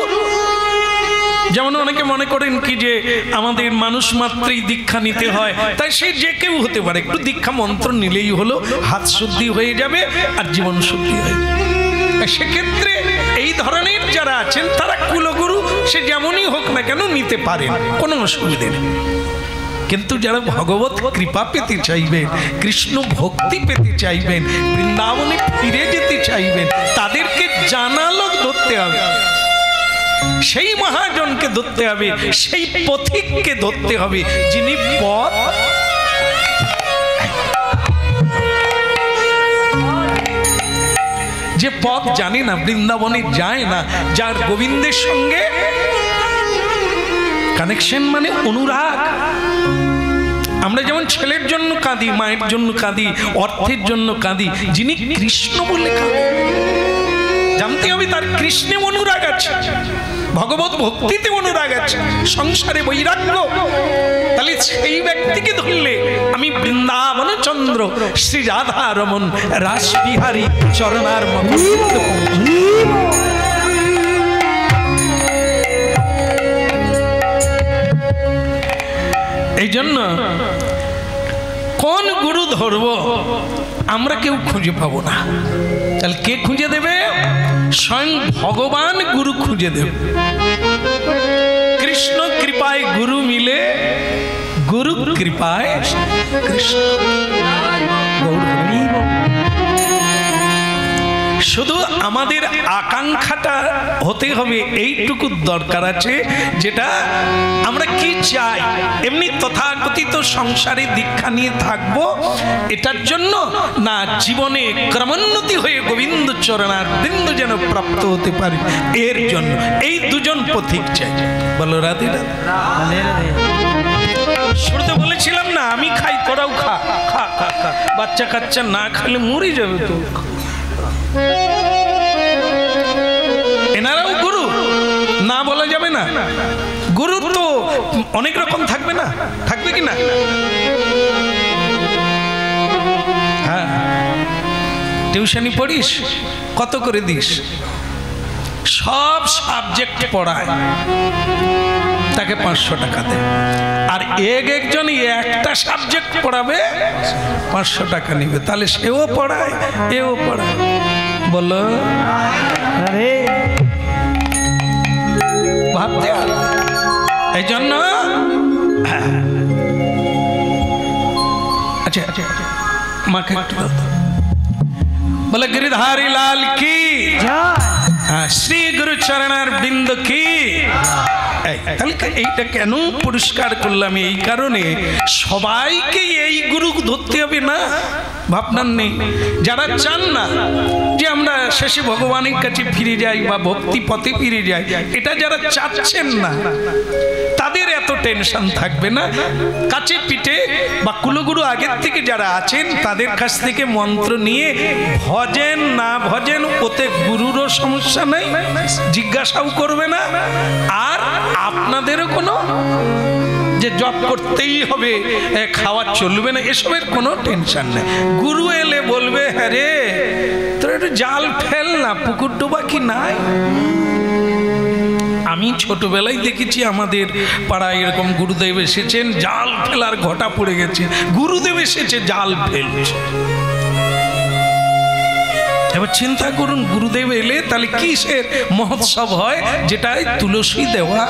যেমন অনেকে মনে করেন কি যে আমাদের মানুষ মাত্রই দীক্ষা নিতে হয়, তাই সে যে কেউ হতে পারে, একটু দীক্ষা মন্ত্র নিলেই হলো, হাত শুদ্ধি হয়ে যাবে আর জীবন শুদ্ধি হয়ে যাবে। সেক্ষেত্রে এই ধরনের যারা আছেন তারা কুলগুরু, সে যেমনই হোক না কেন নিতে পারেন, কোনো অসুবিধে নেই। কিন্তু যারা ভগবত কৃপা পেতে চাইবেন, কৃষ্ণ ভক্তি পেতে চাইবেন, বৃন্দাবনে ফিরে যেতে চাইবেন, তাদেরকে জানা লোক ধরতে হবে, সেই মহাজনকে ধরতে হবে, সেই পথিককে ধরতে হবে, যিনি পথ যে পথ জানে না, বৃন্দাবনে যায় না, যার গোবিন্দের সঙ্গে কানেকশন মানে অনুরাগ। আমরা যেমন ছেলের জন্য কাঁদি, মায়ের জন্য কাঁদি, অর্থের জন্য কাঁদি, যিনি কৃষ্ণ বলে কাঁদি, জানতে হবে তার কৃষ্ণে অনুরাগ আছে, ভগবত ভক্তিতে অনুরাগ আছে, সংসারে বৈরাগ্য। তাহলে সেই ব্যক্তিকে ধরলে আমি বৃন্দাবন চন্দ্র শ্রী রাধা রমন রাসবিহারী চরণার মতো। এই জন্য কোন গুরু ধরব আমরা কেউ খুঁজে পাবো না। তাহলে কে খুঁজে দেবে? স্বয়ং ভগবান গুরু খুঁজে দেবে। কৃষ্ণ কৃপায় গুরু মিলে, গুরু কৃপায় কৃষ্ণ। শুধু আমাদের আকাঙ্ক্ষাটা হতে হবে, এইটুকু দরকার আছে, যেটা আমরা কি চাই। এমনি তথাকথিত সংসারে দীক্ষা নিয়ে থাকবো এটার জন্য না, জীবনে ক্রমোন্নতি হয়ে গোবিন্দ চরণার বৃন্দ যেন প্রাপ্ত হতে পারে, এর জন্য এই দুজন পথিক চাই। বলো রাধে রাধে। শুরুতে বলেছিলাম না আমি খাই, তোরাও খা খা খা খা, বাচ্চা কাচ্চা না খেলে মরে যাবে তো। এনারাও গুরু, না বলা যাবে না। গুরু তো অনেক রকম থাকবে না, থাকবে কি না? হ্যাঁ, টিউশনি পড়িস, কত করে দিস? সব সাবজেক্ট পড়ায়, তাকে 500 টাকা দেয়। আর একজন একটা সাবজেক্ট পড়াবে, 500 টাকা নিবে। তাহলে সেও পড়ায়, এও পড়ায়। বলো আরে ভাবতে এই জন্য। আচ্ছা আচ্ছা, মাকে একটু বলে गिरिधारी लाल की শ্রী গুরু চরণার বৃন্দ কি। এইটা কেন পুরস্কার করলাম? এই কারণে সবাইকে এই গুরু ধরতে হবে না, ভাবনার নেই। যারা চান না যে আমরা শেষে ভগবানের কাছে ফিরে যাই বা ভক্তি পথে ফিরে যাই, এটা যারা চাচ্ছেন না তাদের এত টেনশন থাকবে না। কাছে পিঠে বা কুলগুরু আগের থেকে যারা আছেন তাদের কাছ থেকে মন্ত্র নিয়ে ভজেন না ভজেন, ওতে গুরুরও সমস্যা নেই, জিজ্ঞাসাও করবে না। আর আপনাদেরও কোনো যে জব করতেই হবে, খাওয়া চলবে না, এসবের কোনো টেনশন নেই। গুরু এলে বলবে হ্যাঁ রে তোর একটু জাল ফেল না, পুকুর ডোবা কি নাই? আমি ছোটবেলায় দেখেছি আমাদের পাড়ায় এরকম গুরুদেব এসেছেন, জাল ফেলার ঘটা পড়ে গেছে, গুরুদেব এসেছে জাল ফেলছে। এবার চিন্তা করুন, গুরুদেব এলে তাহলে কিসের মহোৎসব হয়, যেটাই তুলসী দেওয়া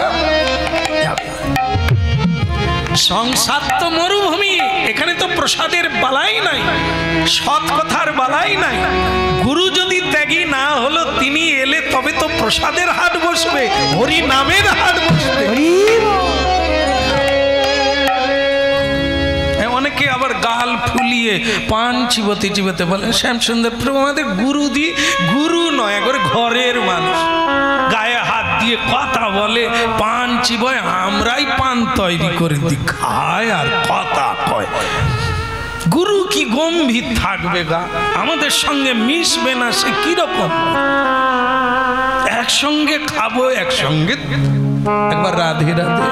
যাবে। সংসার তো মরুভূমি, এখানে তো প্রসাদের বালাই নাই, সৎ কথার বালাই নাই। গুরু যদি ত্যাগী না হলো, তিনি এলে তবে তো প্রসাদের হাট বসবে, হরি নামের হাট বসবে। অনেকে আবার গাল ফুলিয়ে পান চিবতে চিবতে বলে শ্যামসুন্দর প্রভু আমাদের গুরু নয়, একবারে ঘরের মানুষ, গায়ে হাত দিয়ে কথা বলে, পান চিবয়, আমরাই পান তৈরি করে দিই, খায় আর কথা কয়। গুরু কি গম্ভীর থাকবে গা, আমাদের সঙ্গে মিশবে না, সে কিরকম? একসঙ্গে খাবো, একসঙ্গে একবার রাধে রাধে।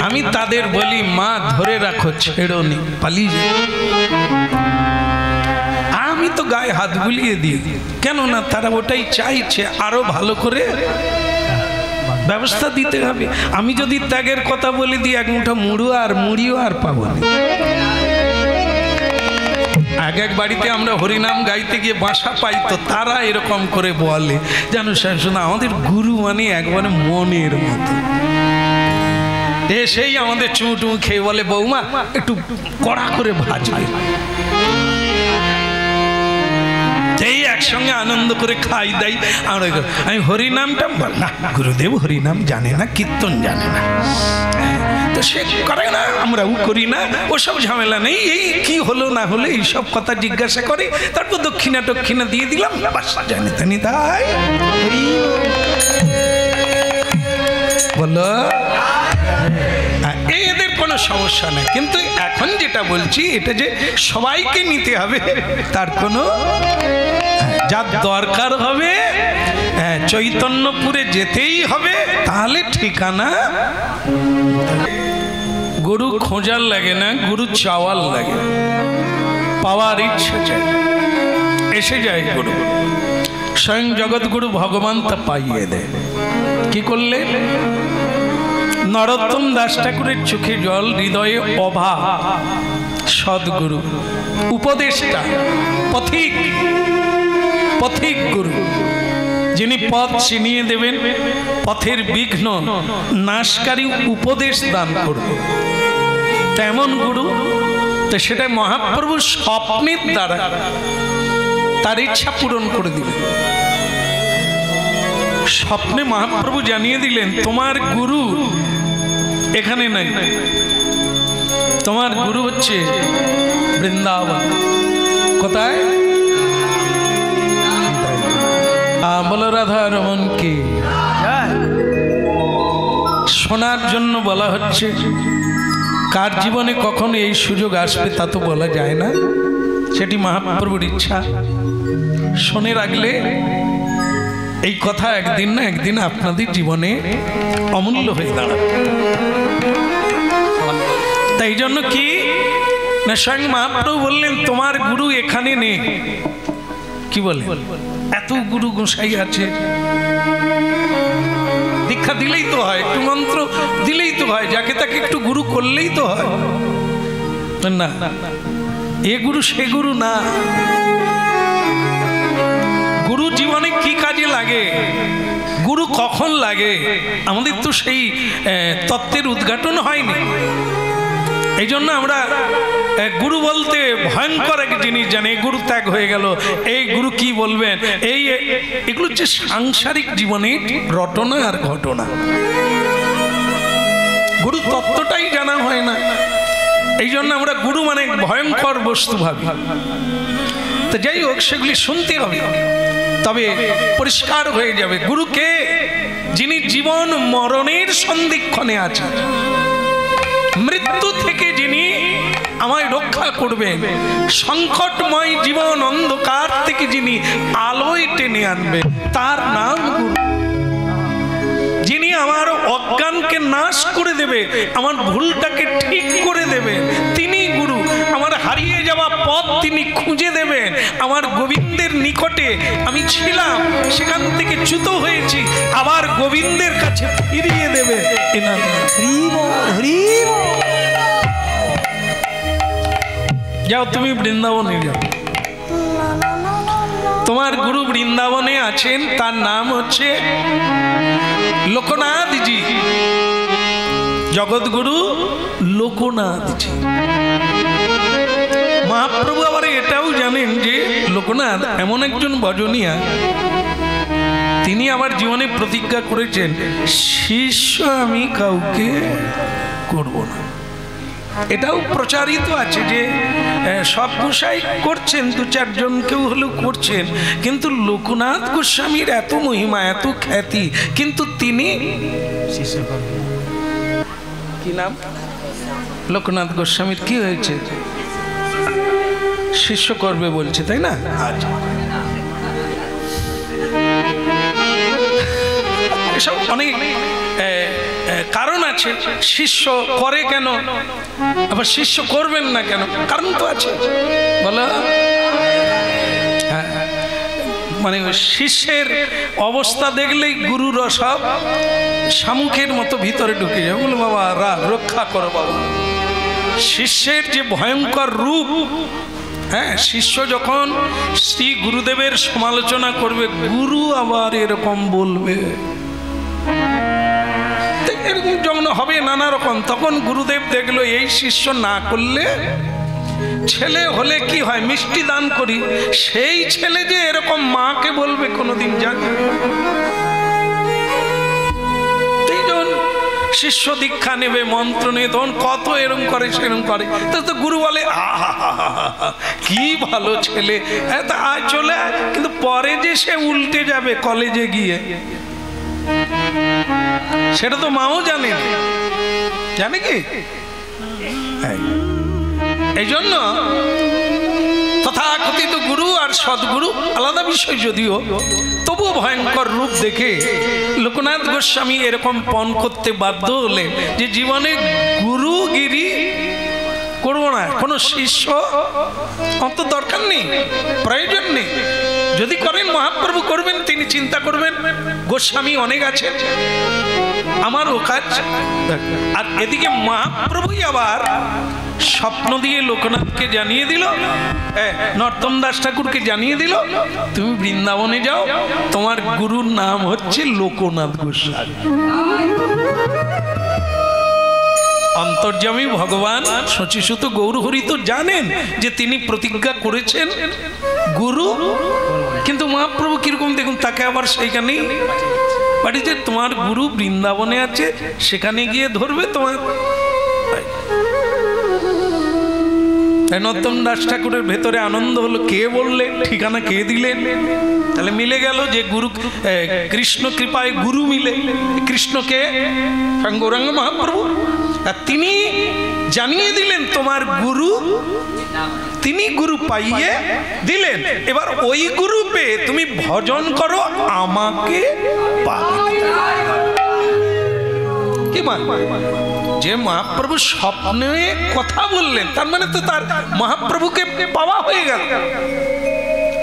আমি তাদের বলি মা ধরে রাখো, ছেড়োনি, পালিয়ে যাও। আমি তো গায়ে হাত বুলিয়ে দিই, কেননা তারা ওটাই চাইছে, আরো ভালো করে ব্যবস্থা দিতে হবে। আমি যদি ত্যাগের কথা বলে দিই, এক মুঠো মুড়িও আর পাবো না। এক বাড়িতে আমরা হরিনাম গাইতে গিয়ে বাসা পাই, তো তারা এরকম করে বলে, জানো শাশুনা আমাদের গুরু মানে একবারে মনের মতো। সেই আমাদের চুমু খেয়ে বলে বৌমা একটু কড়া করে ভাজবে, এই একসঙ্গে আনন্দ করে খাই দেয়। আমি হরিনামটা বল না, গুরুদেব হরিনাম জানে না, কীর্তন জানে না, তো সে করে না, আমরাও করি না, ওসব ঝামেলা নেই। এই কি হলো না হলো এইসব কথা জিজ্ঞাসা করে, তারপর দক্ষিণা দিয়ে দিলাম, জানি তানি তাই বলো, এদের কোনো সমস্যা নেই। কিন্তু এখন যেটা বলছি, এটা যে সবাইকে নিতে হবে তার কোনো, যার দরকার হবে চৈতন্যপুরে যেতেই হবে, তাহলে ঠিকানা। গুরু খোঁজার লাগে না, গুরু চাওয়ার লাগে, পাওয়ার ইচ্ছা চাই, এসে যায় গুরু। স্বয়ং জগৎগুরু ভগবান তা পাইয়ে দেয়। কি করলে? নরোত্তম দাস ঠাকুরের চোখে জল, হৃদয়ে অভাব, সদ্গুরু, উপদেষ্টা, পথিক গুরু, যিনি পথ চিনিয়ে দেবেন, পথের বিঘ্ন নাশকারী উপদেশ দান করবে, তেমন গুরু। তো সেটা মহাপ্রভু স্বপ্নের দ্বারা তার ইচ্ছা পূরণ করে দিলেন। স্বপ্নে মহাপ্রভু জানিয়ে দিলেন, তোমার গুরু এখানে নাই, তোমার গুরু হচ্ছে বৃন্দাবন। কোথায়? বলো রাধা রমন কি। শোনার জন্য বলা হচ্ছে। কার জীবনে কখন এই সুযোগ আসবে তা তো বলা যায় না, সেটি মহাপ্রভুর ইচ্ছা। শুনে রাখলে এই কথা একদিন না একদিন আপনাদের জীবনে অমূল্য হয়ে দাঁড়াবে। তাই জন্য কি না, স্বয়ং মহাপ্রভু বললেন তোমার গুরু এখানে নেই। কি বলে, এত গুরু গোসাই আছে, দীক্ষা দিলেই তো হয়, একটু মন্ত্র দিলেই তো হয়, যাকে তাকে একটু গুরু করলেই তো হয় না। এ গুরু সে গুরু না। গুরু জীবনে কি কাজে লাগে, গুরু কখন লাগে, আমাদের তো সেই তত্ত্বের উদ্ঘাটন হয়নি। এই জন্য আমরা গুরু বলতে ভয়ঙ্কর এক জিনিস জানি, গুরু ত্যাগ হয়ে গেল, এই গুরু কি বলবেন, এগুলো হচ্ছে সাংসারিক জীবনের রটনা আর ঘটনা। গুরু তত্ত্বটাই জানা হয় না, এই জন্য আমরা গুরু মানে ভয়ঙ্কর বস্তু ভাবি। তো যাই হোক, সেগুলি শুনতে হবে, তবে পরিষ্কার হয়ে যাবে গুরুকে, যিনি জীবন মরণের সন্ধিক্ষণে আছেন, মৃত্যু থেকে যিনি আমায় রক্ষা করবেন, সংকটময় জীবন অন্ধকার থেকে যিনি আলোয় টেনে আনবেন, তার নাম গুরু। যিনি আমার অজ্ঞানকে নাশ করে দেবে, আমার ভুলটাকে ঠিক করে দেবে, তিনি গুরু। আমার হারিয়ে যাওয়া পথ তিনি খুঁজে দেবেন, আমার গোবিন্দের নিকটে আমি ছিলাম, সেখান থেকে চ্যুত হয়েছি, আবার গোবিন্দের কাছে ফিরিয়ে দেবে। যাও তুমি বৃন্দাবনে যাও, তোমার গুরু বৃন্দাবনে আছেন, তার নাম হচ্ছে লোকনাথজি, জগৎগুরু লোকনাথজি। মহাপ্রভু আবার এটাও জানেন যে লোকনাথ এমন একজন ভজনিয়া, তিনি আমার জীবনে প্রতিজ্ঞা করেছেন, শিষ্য আমি কাউকে করব না। এটাও প্রচারিত আছে যে সব গোসাই করছেন, দু চারজন কেউ হলেও করছেন, কিন্তু লোকনাথ গোস্বামীর এত মহিমা, এত খ্যাতি, কিন্তু তিনি কি নাম, লোকনাথ গোস্বামীর কি হয়েছে, শিষ্য করবে বলছে, তাই না? আচ্ছা, এসব অনেক কারণ আছে। শিষ্য করে কেন, আবার শিষ্য করবেন না কেন, কারণ তো আছে, বলো। মানে শিষ্যের অবস্থা দেখলেই গুরুর সব শামুকের মতো ভিতরে ঢুকে যায়, বলো বাবা রক্ষা করো বাবা। শিষ্যের যে ভয়ঙ্কর রূপ, হ্যাঁ, শিষ্য যখন শ্রী গুরুদেবের সমালোচনা করবে, গুরু আবার এরকম বলবে, এরকম যখন হবে নানা রকম, তখন গুরুদেব দেখলো এই শিষ্য না করলে, ছেলে হলে কি হয় মিষ্টি দান করি, সেই ছেলে যে এরকম মাকে বলবে কোনোদিন জানি। শিষ্য দীক্ষা নেবে, মন্ত্র নেবে, তখন কত এরম করে সেরম করে, তো গুরু বলে কি ভালো ছেলে, আজ চলে, কিন্তু পরে যে সে উল্টে যাবে কলেজে গিয়ে, সেটা তো মাও জানে, জানে কি? এই জন্য তথাকথিত গুরু আর সদ্গুরু আলাদা বিষয়, যদিও তবুও ভয়ঙ্কর রূপ দেখে লোকনাথ গোস্বামী এরকম পণ করতে বাধ্য হলেন যে জীবনে গুরুগিরি করবো না, কোনো শিষ্য অত দরকার নেই, প্রয়োজন নেই। যদি করেন মহাপ্রভু করবেন, তিনি চিন্তা করবেন গোস্বামী অনেক আছে, আমার ও কাজ। আর এদিকে মহাপ্রভুই আবার স্বপ্ন দিয়ে লোকনাথকে জানিয়ে দিল, নর্তম দাস ঠাকুরকে জানিয়ে দিল, তুমি বৃন্দাবনে যাও, তোমার গুরুর নাম হচ্ছে লোকনাথ গোস্বামী। অন্তর্যামী ভগবান শচীসুত গৌরহরি তো জানেন যে তিনি প্রতিজ্ঞা করেছেন গুরু, কিন্তু মহাপ্রভু কিরকম দেখুন, তাকে আবার সেইখানেই পাঠিয়েছে, তোমার গুরু বৃন্দাবনে আছে, সেখানে গিয়ে ধরবে তোমার। তাই নর্তম দাস ঠাকুরের ভেতরে আনন্দ হলো, কে বললেন, ঠিকানা কে দিলেন। তাহলে মিলে গেল যে গুরু, কৃষ্ণ কৃপায় গুরু মিলে। কৃষ্ণকে গৌরাঙ্গ মহাপ্রভু, আর তিনি জানিয়ে দিলেন তোমার গুরু, তিনি গুরু পাইয়ে দিলেন। এবার ওই গুরু পেয়ে তুমি ভজন করো, আমাকে পাবে। কি মানে? যে মহাপ্রভু স্বপ্নে কথা বললেন, তার মানে তো তার মহাপ্রভুকে পাওয়া হয়ে গেল,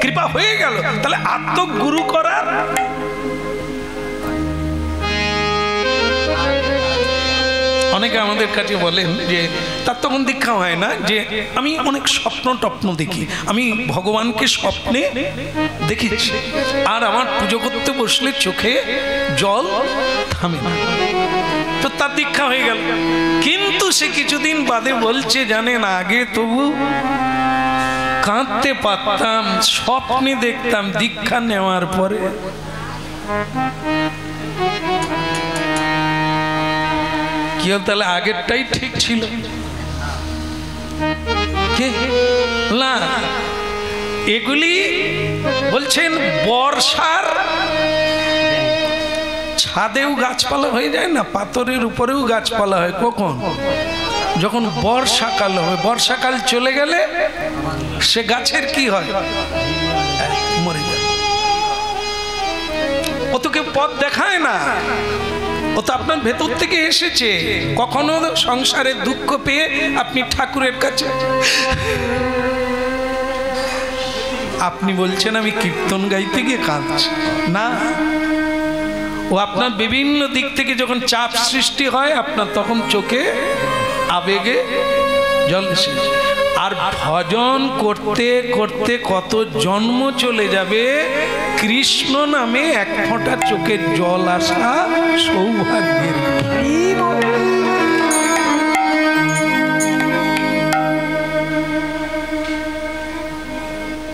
কৃপা হয়ে গেল। তাহলে আত্মগুরু করার অনেকে আমাদের কাছে বলেন যে তার তখন দীক্ষা হয় না, যে আমি অনেক স্বপ্ন টপ্ন দেখি, আমি ভগবানকে স্বপ্নে দেখেছি, আর আমার পুজো করতে বসলে চোখে জল থামে না, তো তার দীক্ষা হয়ে গেল। কিন্তু সে কিছুদিন বাদে বলছে, জানেন আগে তবু কাঁদতে পারতাম, স্বপ্নে দেখতাম, দীক্ষা নেওয়ার পরে কি হল? তাহলে আগেরটাই ঠিক ছিল না? এগুলি বলছেন বর্ষার ছাদেও গাছপালা হয়ে যায় না, পাথরের উপরেও গাছপালা হয়। কখন? যখন বর্ষাকাল হয়। বর্ষাকাল চলে গেলে সে গাছের কি হয়? মরে যায়। ও তো কেউ পথ দেখায় না, ও তো আপনার ভেতর থেকে এসেছে। কখনো সংসারের দুঃখ পেয়ে আপনি ঠাকুরের কাছে, আপনি বলছেন আমি কীর্তন গাইতে গিয়ে কাঁদছি না, ও আপনার বিভিন্ন দিক থেকে যখন চাপ সৃষ্টি হয় আপনার, তখন চোখে আবেগে জল এসেছে। আর ভজন করতে করতে কত জন্ম চলে যাবে, কৃষ্ণ নামে এক ফোঁটা চোখের জল আসা সৌভাগ্যের।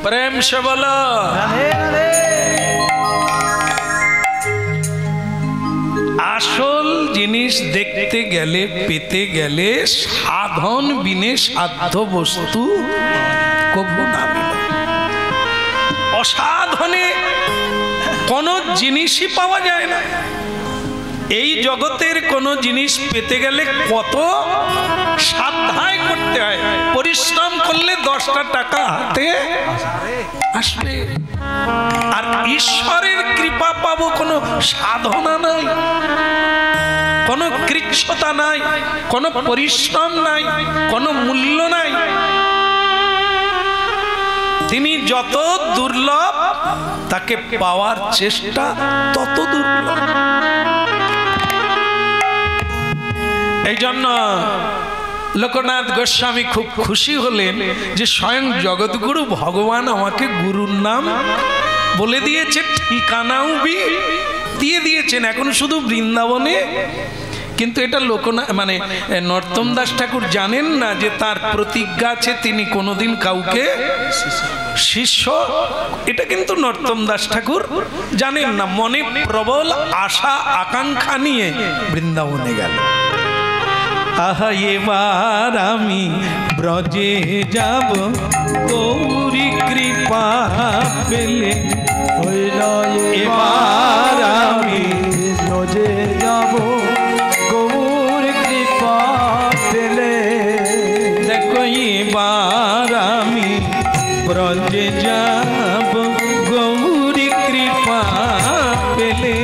প্রেম সে বলো। আসল জিনিস দেখতে গেলে, পেতে গেলে সাধন বিনে সাধ্য বস্তু কবু না মেলে। অসাধনে কোনো জিনিসই পাওয়া যায় না। এই জগতের কোনো জিনিস পেতে গেলে কত সাধ্যায় করতে হয়, পরিশ্রম করলে 10টা টাকা হাতে আসবে। আর ঈশ্বরের কৃপা পাবো, কোনো সাধনা নাই, কোনো কৃচ্ছতা নাই, কোনো পরিশ্রম নাই, কোনো মূল্য নাই। তিনি যত দুর্লভ, তাকে পাওয়ার চেষ্টা তত দুর্লভ। এই জন্য লোকনাথ গোস্বামী খুব খুশি হলেন যে স্বয়ং জগৎগুরু ভগবান আমাকে গুরুর নাম বলে দিয়েছে, ঠিকানাও দিয়ে দিয়েছেন। এখন শুধু বৃন্দাবনে, কিন্তু এটা লোকনাথ মানে নর্তম দাস ঠাকুর জানেন না যে তার প্রতিজ্ঞা আছে তিনি কোনোদিন কাউকে শিষ্য, এটা কিন্তু নর্তম দাস ঠাকুর জানেন না। মনে প্রবল আশা আকাঙ্ক্ষা নিয়ে বৃন্দাবনে গেল। আহা এবার আমি ব্রজে যাব, গৌরী কৃপা পেলে। এবার আমি ব্রজে যাব, গৌর কৃপা পেলে। দেখো এবার আমি ব্রজে যাব, গৌরী কৃপা পেলে।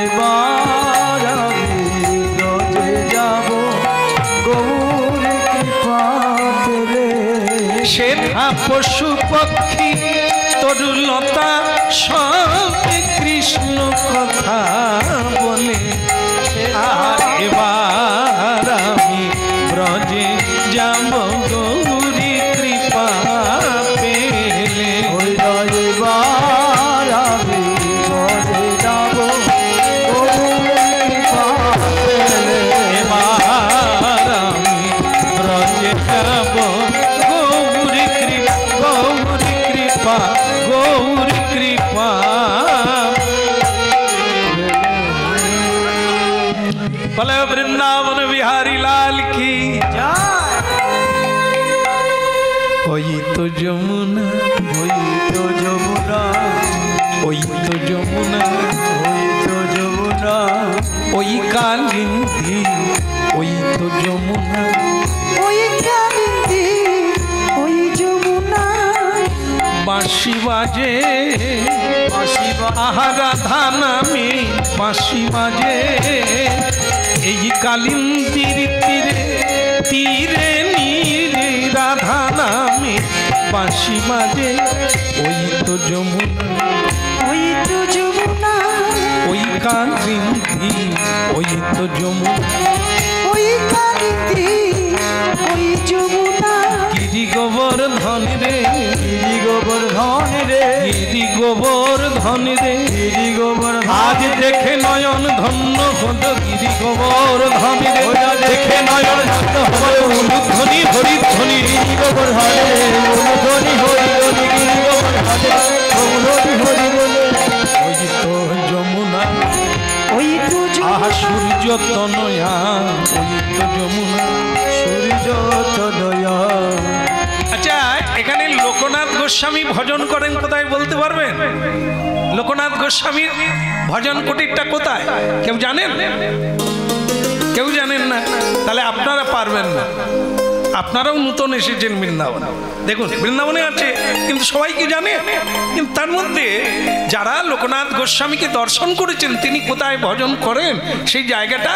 এবার আমি ব্রজে যাব, গৌর কৃপা পেলে। সেথা পশু পক্ষী তরুলতা সব কৃষ্ণ কথা বলে। আর এবার আমি ব্রজে যাব, গৌরী কৃপা পেলে। এবার আমি ব্রজে যাব, গৌর কৃপা পেলে। এবার আমি ব্রজে যাব, গৌরী কৃপা, গৌরী কৃপা, গৌরী কৃপা। বলে বৃন্দাবন বিহারী লাল কি। ওই তো যমুনা, ওই তো যমুনা, ওই তো যমুনা, ওই তো যমুনা, ওই কালিন্দী, ওই তো যমুনা, ওই কালিন্দী, ওই যমুনা, বাঁশি বাজে বাঁশি আহা রাধা নামে বাঁশি বাজে এই কালিন্দীর তীরে তীরে নীরে রাধা নামে বাঁশি বাজে ওই তো যমুনা, ওই তো যমুনা, ওই কালিন্দী, ওই তো যমুনা, ওই কালিন্দী, ওই যমুনা, গিরি গোবর্ধন রে, গিরি গোবর্ধন রে, গিরি গোবর্ধন রে, গিরি গোবর্ধন, আজ দেখে নয়ন ধন্য হলো গিরি গোবর্ধন রে, দেখে নয়ন ধন্য হলো উলুধ্বনি হরিধ্বনি, গিরি গোবর্ধন রে, উলুধ্বনি হরিধ্বনি, গিরি গোবর্ধন রে, উলুধ্বনি হরি বলে। ওই তো যমুনা, ওই তো আহা যমুনা, সূর্য তনয়া, ওই তো যমুনা। সূর্য তনয়া। আচ্ছা, এখানে লোকনাথ গোস্বামী ভজন করেন কোথায় বলতে পারবেন? লোকনাথ গোস্বামীর ভজন কুটিরটা কোথায় কেউ জানেন? কেউ জানেন না? তাহলে আপনারা পারবেন না। আপনারাও নতুন এসেছেন বৃন্দাবন, দেখুন বৃন্দাবনে আছে কিন্তু সবাই কি জানে? কিন্তু তার মধ্যে যারা লোকনাথ গোস্বামীকে দর্শন করেছেন তিনি কোথায় ভজন করেন সেই জায়গাটা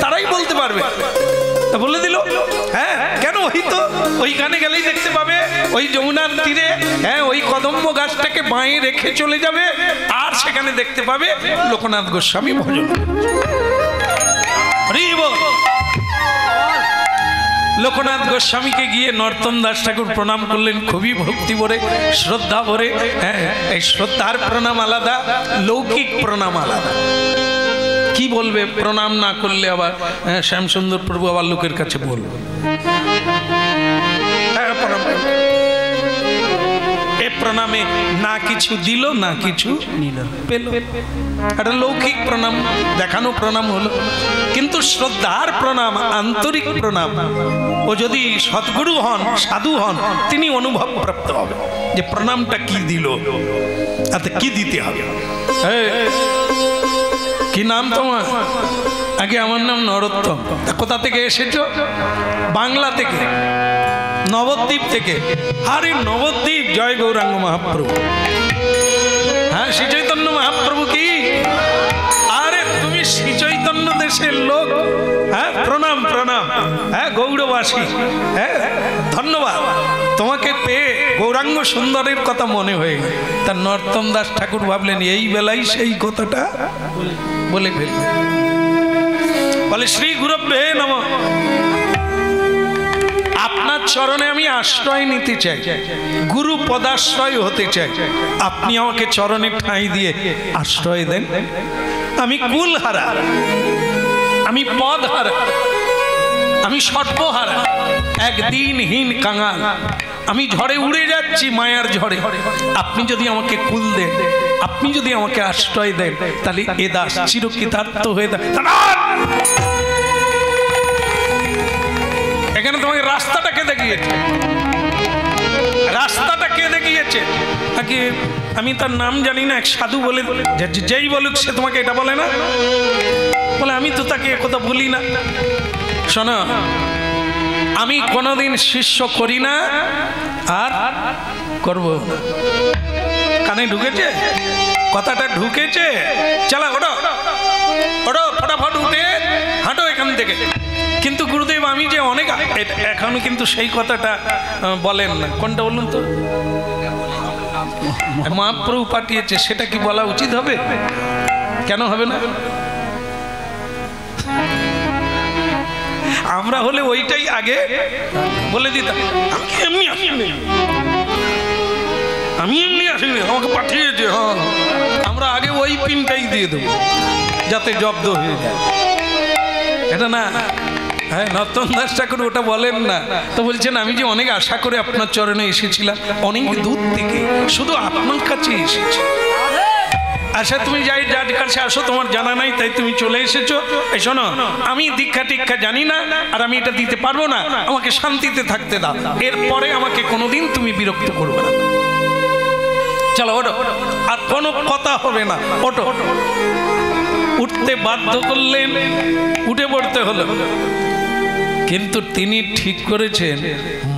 তারাই বলতে পারবে। তা বলে দিল, হ্যাঁ কেন, ওই তো ওইখানে গেলেই দেখতে পাবে ওই যমুনার তীরে, হ্যাঁ ওই কদম্ব গাছটাকে বাঁয়ে রেখে চলে যাবে আর সেখানে দেখতে পাবে লোকনাথ গোস্বামী ভজন। হরি বল। লোকনাথ গোস্বামীকে গিয়ে নর্তন দাস ঠাকুর প্রণাম করলেন খুবই ভক্তি ভরে, শ্রদ্ধা ভরে। হ্যাঁ, এই শ্রদ্ধার প্রণাম আলাদা, লৌকিক প্রণাম আলাদা। কি বলবে প্রণাম না করলে আবার? হ্যাঁ, শ্যামসুন্দর প্রভু আবার লোকের কাছে বলবে এ প্রণামে না কিছু দিল না কিছু নিল পেল। এটা লৌকিক প্রণাম, দেখানো প্রণাম হলো। কিন্তু শ্রদ্ধার প্রণাম, আন্তরিক প্রণাম, ও যদি সদ্গুরু হন, সাধু হন, তিনি অনুভব প্রাপ্ত হবে যে প্রণামটা কি দিল, তাতে কি দিতে হবে। কি নাম তোমার? আগে আমার নাম নরোত্তম। কোথা থেকে এসেছো? বাংলা থেকে, নবদ্বীপ থেকে। আরে নবদ্বীপ, জয় গৌরাঙ্গ মহাপ্রভু। হ্যাঁ, শ্রী চৈতন্য মহাপ্রভু কি? আরে তুমি শ্রী চৈতন্য দেশের লোক। হ্যাঁ, প্রণাম প্রণাম। হ্যাঁ, গৌরবাসী। হ্যাঁ, ধন্যবাদ। তোমাকে পেয়ে গৌরাঙ্গ সুন্দরের কথা মনে হয়ে গেল। তার নর্তন দাস ঠাকুর ভাবলেন এই বেলায় সেই কথাটা বলে ফেললেন। বলে শ্রী গুরুভ্যে নমঃ। আপনার চরণে আমি আশ্রয় নিতে চাই, গুরু পদাশ্রয় হতে চাই। আপনি আমাকে চরণে ঠাঁই দিয়ে আশ্রয় দেন। আমি কুলহারা, আমি পদহারা, আমি সর্বহারা, একদিনহীন কাঙাল। আমি ঝড়ে উড়ে যাচ্ছি, মায়ার ঝড়ে। আপনি যদি আমাকে কুল দেন, আপনি যদি আমাকে আশ্রয় দেন, তাহলে এ দাস চিরকৃতার্থ হয়ে দেন। এখানে তোমাকে রাস্তাটা কে দেখিয়েছে? রাস্তাটা কে দেখিয়েছে? নাকি আমি তার নাম জানি না, এক সাধু বলে, যেই বলুক সে তোমাকে এটা বলে না? বলে আমি তো তাকে একথা বলি না। শোনো, আমি কোনোদিন শিষ্য করি না আর করব। কানে ঢুকেছে? কথাটা ঢুকেছে? চালা ওঠো, ওঠো, ফটাফট উঠে হাঁটো এখান থেকে। কিন্তু গুরুদেব আমি যে অনেক, এখনো কিন্তু সেই কথাটা বলেন না। কোনটা বলুন তো? মহাপ্রভু পাঠিয়েছে, সেটা কি বলা উচিত হবে? কেন হবে না? আমরা হলে ওইটাই আগে বলে দিতাম। আমি এমনি আসিনি, আমি এমনি আসিনি, আমাকে পাঠিয়েছে। হ্যাঁ, আমরা আগে ওই পিনটাই দিয়ে দেবো যাতে জব্দ হয়ে যায়। এটা না। হ্যাঁ, নর্তন দাস ঠাকুর ওটা বলেন না। তো বলছেন আমি যে অনেক আশা করে আপনার চরণে এসেছিলাম, অনেক দূর থেকে, শুধু আপনার কাছে এসেছি। আচ্ছা তুমি যাই যার কাছে আসো, তোমার জানা নাই তাই তুমি চলে এসেছো। এই শোনো, আমি দীক্ষা টিক্ষা জানি না, আর আমি এটা দিতে পারবো না, আমাকে শান্তিতে থাকতে দাও, এরপরে আমাকে কোনোদিন তুমি বিরক্ত করবে না। চলো ওঠো, আর কোনো কথা হবে না, ওঠো। উঠতে বাধ্য করলেন, উঠে পড়তে হলো। কিন্তু তিনি ঠিক করেছেন,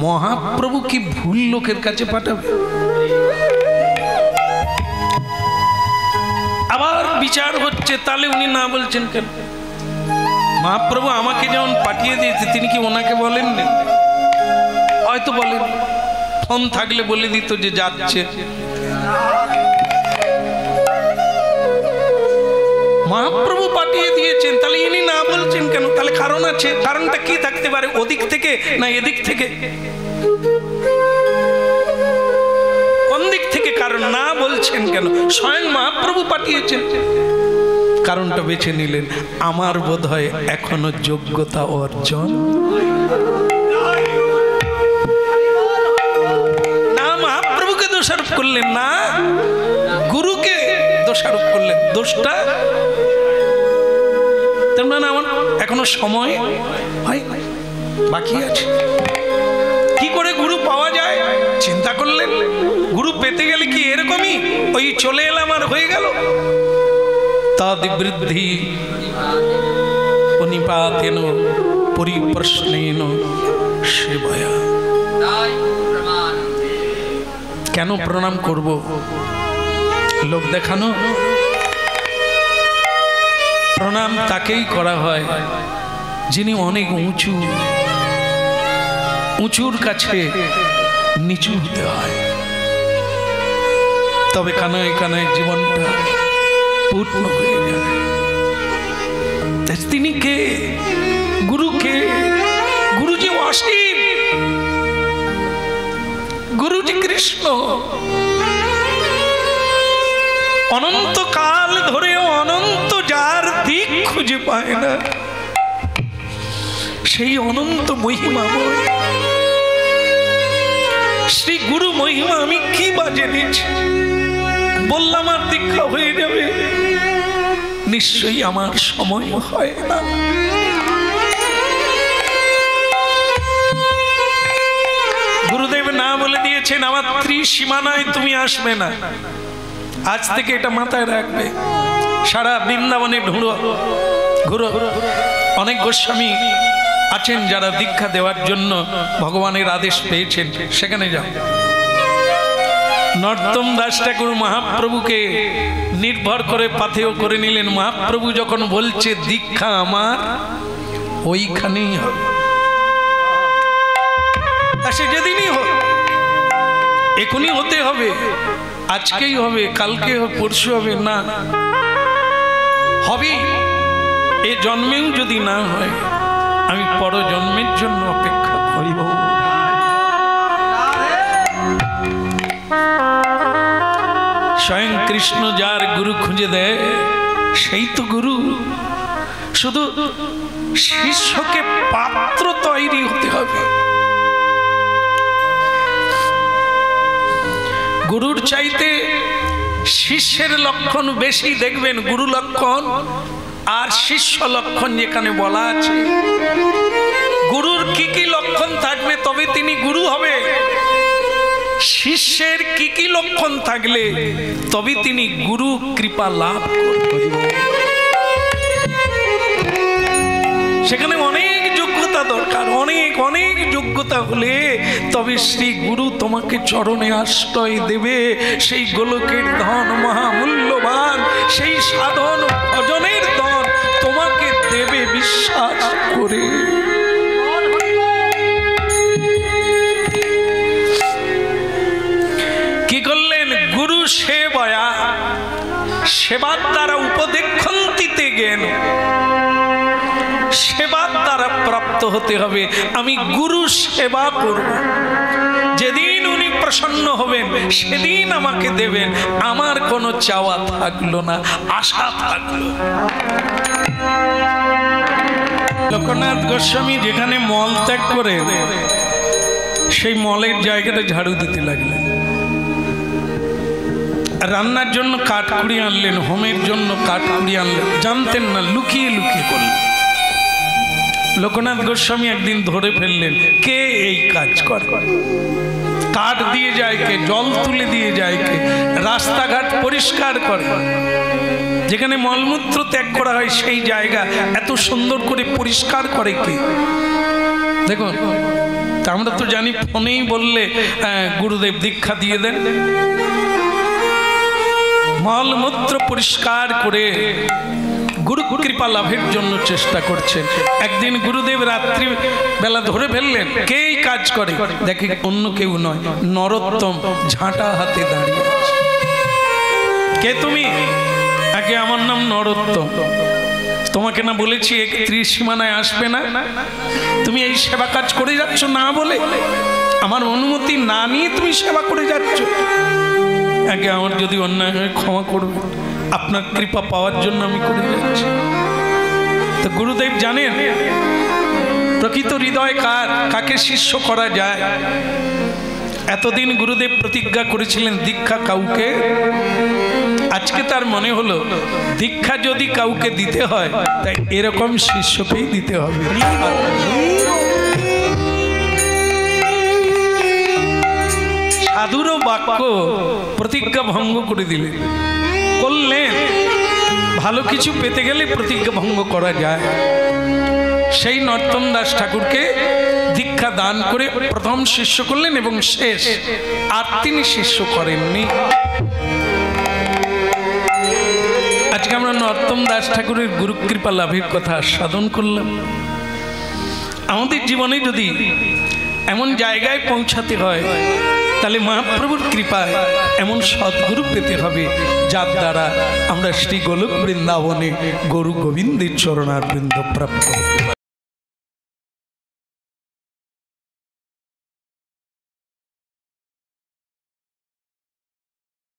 মহাপ্রভু কি ভুল লোকের কাছে পাঠাবে? আবার বিচার হচ্ছে, তাহলে উনি না বলছেন কেন? মহাপ্রভু আমাকে যেমন পাঠিয়ে দিয়েছে, তিনি কি ওনাকে বলেননি? হয়তো বলেন, ফোন থাকলে বলে দিত যে যাচ্ছে। মহাপ্রভু পাঠিয়ে দিয়েছেন, তাহলে ইনি না বলছেন কেন? তাহলে কারণ আছে। কারণটা কি থাকতে পারে? ওদিক থেকে না এদিক থেকে? কোন দিক থেকে কারণ? না বলছেন কেন? স্বয়ং মহাপ্রভু পাঠিয়েছেন, কারণটা বেছে নিলেন। আমার বোধ হয় এখনো যোগ্যতা অর্জন না। মহাপ্রভুকে দোষারোপ করলেন না, গুরুকে দোষারোপ করলেন। দোষটা তেমন না, আমার এখনো সময় হয়, বাকি আছে। কি করে গুরু পাওয়া যায় চিন্তা করলেন। গুরু পেতে গেলে কি এরকমই ওই চলে এলাম আর হয়ে গেল? তাদিবৃদ্ধি পনিপাতেন পরিপ্রশ্নেন সেবয়া। কেন প্রণাম করব? লোক দেখানো? প্রণাম তাকেই করা হয় যিনি অনেক উঁচু, উঁচুর কাছে নিচু হতে হয়, তবে কানায় কানায় জীবনটা পূর্ণ হয়ে যায়। তিনি কে? গুরু কে? গুরুজি অসীম, গুরুজি কৃষ্ণ। অনন্তকাল ধরে অনন্ত যার দিক খুঁজে পায় না, সেই অনন্ত মহিমাময় শ্রী গুরু মহিমা আমি কি বা জেনেছি? বললাম আর দীক্ষা হয়ে যাবে, নিশ্চয়ই আমার সময় হয় না। গুরুদেব না বলে দিয়েছেন, আমার ত্রিসীমানায় তুমি আসবে না। আজ থেকে এটা মাথায় রাখবে। সারা বৃন্দাবনে ঘুরো। অনেক গোস্বামী আছেন যারা দীক্ষা দেওয়ার জন্য ভগবানের আদেশ পেয়েছেন, সেখানে যাও। নর্তম দাস ঠাকুর মহাপ্রভুকে নির্ভর করে পাথেয় করে নিলেন। মহাপ্রভু যখন বলছে দীক্ষা আমার, ওইখানেই হবে। সে যেদিনই হোক, এখনই হতে হবে, আজকেই হবে, কালকে হবে, পরশু হবে না, হবে। এ জন্মেও যদি না হয়, আমি পর জন্মের জন্য অপেক্ষা করিব। স্বয়ং কৃষ্ণ যার গুরু খুঁজে দেয়, সেই তো গুরু। শুধু শিষ্যকে পাত্র তৈরি হতে হবে। গুরুর চাইতে শিষ্যের লক্ষণ বেশি দেখবেন, গুরু লক্ষণ আর শিষ্য লক্ষণ যেখানে বলা আছে। গুরুর কি কি লক্ষণ থাকবে তবে তিনি গুরু হবে, শিষ্যের কি কি লক্ষণ থাকলে তবে তিনি গুরু কৃপা লাভ করবেন। সেখানে অনেক যোগ্যতা দরকার, অনেক অনেক যোগ্যতা হলে তবে শ্রী গুরু তোমাকে চরণে আশ্রয় দেবে। সেই গোলকের ধন মহামূল্যবান, সেই সাধন ভজনের ধন তোমাকে দেবে বিশ্বাস করে। কি করলেন? গুরু সেবয়া, সেবার দ্বারা উপদেক্ষন্তিতে জ্ঞান, সেবার দ্বারা প্রাপ্ত হতে হবে। আমি গুরু সেবা করব, যেদিন উনি প্রসন্ন হবেন সেদিন আমাকে দেবেন। আমার কোনো চাওয়া থাকলো না, আশা থাকলো। লোকনাথ গোস্বামী যেখানে মল ত্যাগ করে সেই মলের জায়গাটা ঝাড়ু দিতে লাগলেন। রান্নার জন্য কাঠ কুড়িয়ে আনলেন, হোমের জন্য কাঠ কুড়িয়ে আনলেন, জানতেন না, লুকিয়ে লুকিয়ে করলেন। লোকনাথ গোস্বামী একদিন ধরে ফেললেন, কে এই কাজ করে? কাঠ দিয়ে যায় কে? জল তুলে দিয়ে যায় কে? রাস্তাঘাট পরিষ্কার করে, যেখানে মলমূত্র ত্যাগ করা হয় সেই জায়গা এত সুন্দর করে পরিষ্কার করে কে? দেখুন, আমরা তো জানি ফোনেই বললে গুরুদেব দীক্ষা দিয়ে দেন। মলমূত্র পরিষ্কার করে গুরু কৃপা লাভের জন্য চেষ্টা করছেন। একদিন গুরুদেব রাত্রি বেলা ধরে ফেললেন, কে এই কাজ করে? দেখে অন্য কেউ নয়, নরোত্তম ঝাঁটা হাতে দাঁড়িয়ে আছে। কে তুমি? আগে আমার নাম নরোত্তম। তোমাকে না বলেছি 31 সীমানায় আসবে না? তুমি এই সেবা কাজ করে যাচ্ছ না বলে, আমার অনুমতি না নিয়ে তুমি সেবা করে যাচ্ছ। আগে আমার যদি অন্যায় হয় ক্ষমা করবে, আপনার কৃপা পাওয়ার জন্য আমি করে যাচ্ছি। তো গুরুদেব জানেন প্রকৃত হৃদয় কার, কাকে শিষ্য করা যায়। এতদিন গুরুদেব প্রতিজ্ঞা করেছিলেন দীক্ষা কাউকে, আজকে তার মনে হলো দীক্ষা যদি কাউকে দিতে হয় তাই এরকম শিষ্যকেই দিতে হবে। সাধুরও বাক্য প্রতিজ্ঞা ভঙ্গ করে দিলেন, করলেন। ভালো কিছু পেতে গেলে প্রতিজ্ঞা ভঙ্গ করা যায়। সেই নর্তন দাস ঠাকুরকে দীক্ষা দান করে প্রথম শিষ্য করলেন এবং শেষ আর তিনি শিষ্য করেননি। আজকে আমরা নর্তন দাস ঠাকুরের গুরু কৃপা লাভের কথা সাধন করলাম। আমাদের জীবনে যদি এমন জায়গায় পৌঁছাতে হয় তাহলে মহাপ্রভুর কৃপায় এমন সদ্গুরু পেতে হবে, যার দ্বারা আমরা শ্রী গোলক বৃন্দাবনে গুরু গোবিন্দের চরণার বৃন্দ প্রাপ্ত হতে পারি।